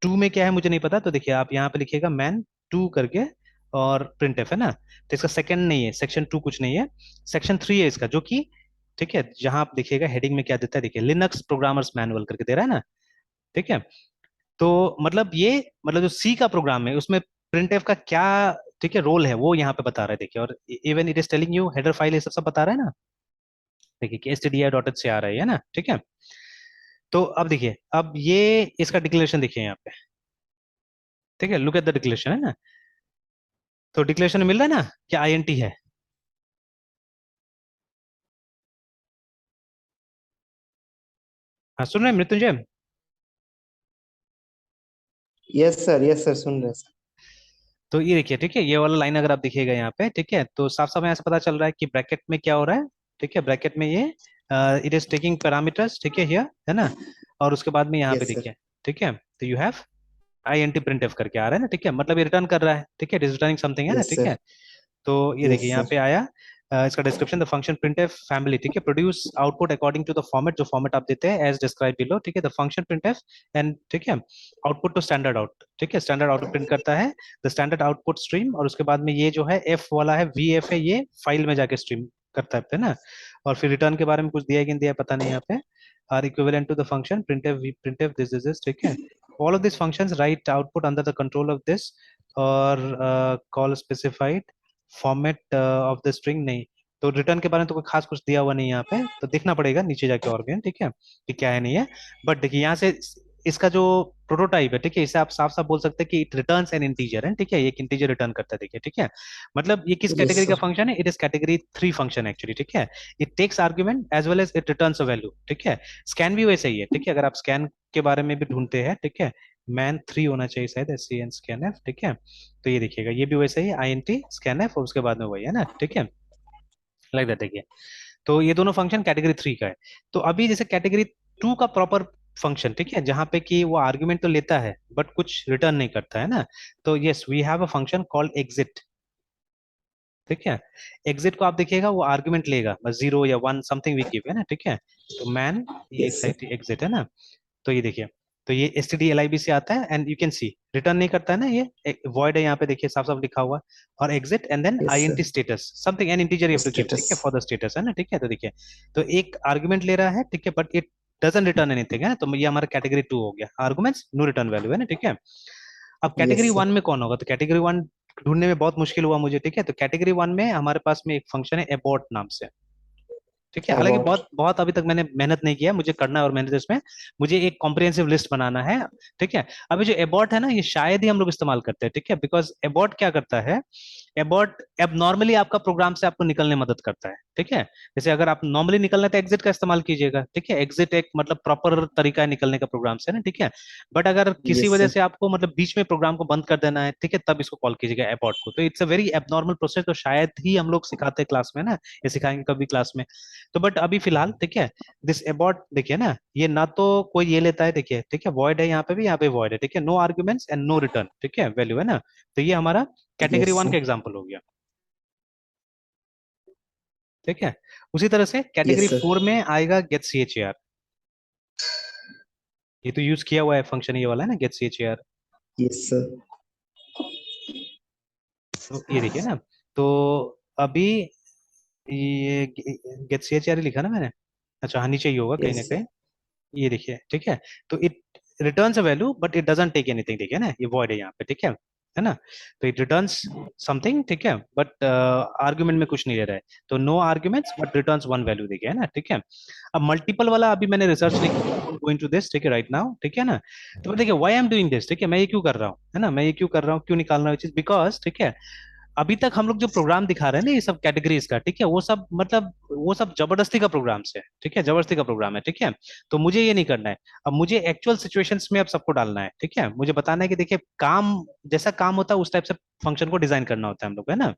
टू में क्या है मुझे नहीं पता, तो देखिए आप यहाँ पे लिखिएगा मैन टू करके और प्रिंटफ, है ना। तो इसका सेकंड नहीं है, सेक्शन टू कुछ नहीं है, सेक्शन थ्री है इसका, जो कि, ठीक है, जहां आप देखिएगा हेडिंग में क्या देता है, देखिए लिनक्स प्रोग्रामर्स मैनुअल करके दे रहा है ना, ठीक है। तो मतलब ये, मतलब जो सी का प्रोग्राम है उसमें प्रिंटफ का क्या, ठीक है, रोल है वो यहाँ पे बता रहा है, देखिए। और even it is telling you header file, ये सब बता रहा है ना, देखिए कि stdio.h से आ रहा है ना, ठीक है। तो अब देखिए, अब ये इसका डिक्लेरेशन देखिए यहाँ पे, ठीक है, लुक एट द डिक्लेरेशन, है ना। तो डिक्लेरेशन मिल रहा है ना कि आईएनटी है। हाँ, सुन रहे हैं मृत्युंजय। यस सर, सुन रहे सर। तो ये देखिए, ठीक है, ये वाला लाइन अगर आप देखिएगा यहाँ पे, ठीक है, तो साफ साफ यहाँ से पता चल रहा है कि ब्रैकेट में क्या हो रहा है, ठीक है, ब्रैकेट में ये इट इज टेकिंग पैरामीटर्स, ठीक है, हियर, है ना। और उसके बाद में यहाँ पे यस सर। देखिए, ठीक है, तो you have I N T printf करके आ रहा है ना, ठीक है, मतलब ये रिटर्न कर रहा है, ठीक है, इट इज रिटर्निंग समथिंग, है ना, यस ठीक है। सर। तो ये देखिए यस यहाँ सर। पे आया, इसका description, the function printf family, ठीक है, produce output according to the format, जो फॉर्मेट आप देते हैं एज डिस्क्राइब बिलो, ठीक है, द फंक्शन printf एंड, ठीक है, आउटपुट टू स्टैंडर्ड आउट, ठीक है, स्टैंडर्ड आउटपुट प्रिंट करता है द स्टैंडर्ड आउटपुट स्ट्रीम। और उसके बाद में ये जो है एफ वाला है, वी एफ है, ये फाइल में जाके स्ट्रीम करता है ना। और फिर रिटर्न के बारे में कुछ दिया है कि नहीं दिया है, पता नहीं यहाँ पे। Are equivalent to the function printf v printf this is this, ठीक है। all of these functions write output under the control of this, और call specified format of the string नहीं। तो रिटर्न के बारे में तो कोई खास कुछ दिया हुआ नहीं है यहाँ पे, तो देखना पड़ेगा नीचे जाके और भी, ठीक है, कि क्या है नहीं है। बट देखिए यहाँ से इसका जो प्रोटोटाइप है, ठीक है, इसे आप साफ साफ बोल सकते हैं कि इट रिटर्न्स एन इंटीजर, है, ठीक है, ये एक इंटीजर रिटर्न करता है, देखिए, ठीक है। मतलब ये किस यस कैटेगरी का सर। फंक्शन है, it is category three function actually, ठीक है। It takes argument as well as it returns a value, ठीक है। स्कैन भी वैसे ही है, ठीक है, अगर आप स्कैन के बारे में भी ढूंढते हैं, ठीक है, मैन थ्री होना चाहिए शायद, S C N scanf, ठीक है। तो ये देखिएगा ये भी वैसे ही I N T scanf और उसके बाद में वही, है ना, ठीक है, लाइक दैट, देखिए। तो ये दोनों फंक्शन कैटेगरी थ्री का है। तो अभी जैसे कैटेगरी टू का प्रॉपर फंक्शन, ठीक है, जहां पे कि वो आर्ग्यूमेंट तो लेता है बट कुछ रिटर्न नहीं करता है ना। तो yes, we have a function called exit, ठीक है। एग्जिट को आप देखिएगा वो आर्ग्यूमेंट लेगा, बस जीरो या वन समथिंग वी गिव, है ना, ठीक है। तो मैन, ये यस सर। एग्जैक्टली एग्जिट है ना। तो ये देखिए, तो ये S T D L I B से आता है and you can see return नहीं करता है ना, ये वॉइड है यहाँ पे, देखिए साफ साफ लिखा हुआ है। और exit and then yes I N T sir. Status something an integer you have to give, status. ठीक है, फॉर द स्टेटस, है ना, ठीक है। तो देखिए, तो एक आर्गुमेंट ले रहा है, ठीक है, but it doesn't return anything, है ना। तो ये हमारा कैटेगरी टू हो गया, आर्गुमेंट्स नो रिटर्न वैल्यू, है ना, ठीक है। अब कैटेगरी यस वन सर। में कौन होगा, तो कैटेगरी वन ढूंढने में बहुत मुश्किल हुआ मुझे, ठीक है। तो कैटेगरी वन में हमारे पास में एक फंक्शन है एबॉर्ट नाम से, ठीक है। हालांकि अबाउट। बहुत बहुत अभी तक मैंने मेहनत नहीं किया, मुझे करना है और मेहनत इसमें, मुझे एक कॉम्प्रिहेंसिव लिस्ट बनाना है, ठीक है। अभी जो एबॉट है ना, ये शायद ही हम लोग इस्तेमाल करते हैं, ठीक है, बिकॉज एबॉट क्या करता है, एबॉट अब नॉर्मली आपका प्रोग्राम से आपको निकलने में मदद करता है, ठीक है। जैसे अगर आप नॉर्मली निकलना है तो एग्जिट का इस्तेमाल कीजिएगा, ठीक है, एग्जिट एक मतलब प्रॉपर तरीका है निकलने का प्रोग्राम से ना, ठीक है। बट अगर किसी यस वजह सर। से आपको मतलब बीच में प्रोग्राम को बंद कर देना है, ठीक है, तब इसको कॉल कीजिएगा एबॉट को। तो it's a very abnormal process, तो शायद ही हम लोग सिखाते हैं क्लास में ना, या सिखाएंगे कभी क्लास में। तो बट अभी फिलहाल, ठीक है, दिस एबॉट देखिए ना, ये ना तो कोई ये लेता है, देखिए, ठीक है, वॉइड है यहाँ पे भी, यहाँ पे वॉइड है, ठीक है, no arguments and no return, ठीक है, वैल्यू, है ना। तो ये हमारा कैटेगरी यस वन का सर। एग्जाम्पल हो गया, ठीक है। उसी तरह से कैटेगरी यस सर। फोर में आएगा get C H A R, ये तो यूज किया हुआ है फंक्शन, ये वाला है ना, get C H A R. Yes sir. तो ये देखिए ना, तो अभी ये गेट सी एच आर लिखा ना मैंने, अच्छा हाँ, नीचे ही होगा कहीं यस ना सर। कहीं, ये देखिए, ठीक है। तो it returns a value but it doesn't take anything, देखिए ना, ये वॉइड है यहाँ पे, ठीक है। है ना। तो इट रिटर्न्स समथिंग, ठीक है, बट आर्ग्यूमेंट में कुछ नहीं ले रहा है। तो no arguments but returns one value देखिए, है ना, ठीक है। अब मल्टीपल वाला अभी मैंने रिसर्च नहीं किया, गो इनटू दिस, ठीक है, राइट नाउ, ठीक है ना। तो देखिए why I am doing this, ठीक है, मैं ये क्यों कर रहा हूँ, है ना, मैं ये क्यों कर रहा हूँ, क्यों निकाल रहा हूँ चीज, बिकॉज, ठीक है, अभी तक हम लोग जो प्रोग्राम दिखा रहे हैं ना ये सब कैटेगरीज का, ठीक है, वो सब मतलब वो सब जबरदस्ती का प्रोग्राम्स है, ठीक है, जबरदस्ती का प्रोग्राम है, ठीक है। तो मुझे ये नहीं करना है। अब मुझे एक्चुअल सिचुएशंस में अब सबको डालना है, ठीक है, मुझे बताना है कि देखिए काम जैसा काम होता है उस टाइप से फंक्शन को डिजाइन करना होता है हम लोग, है ना।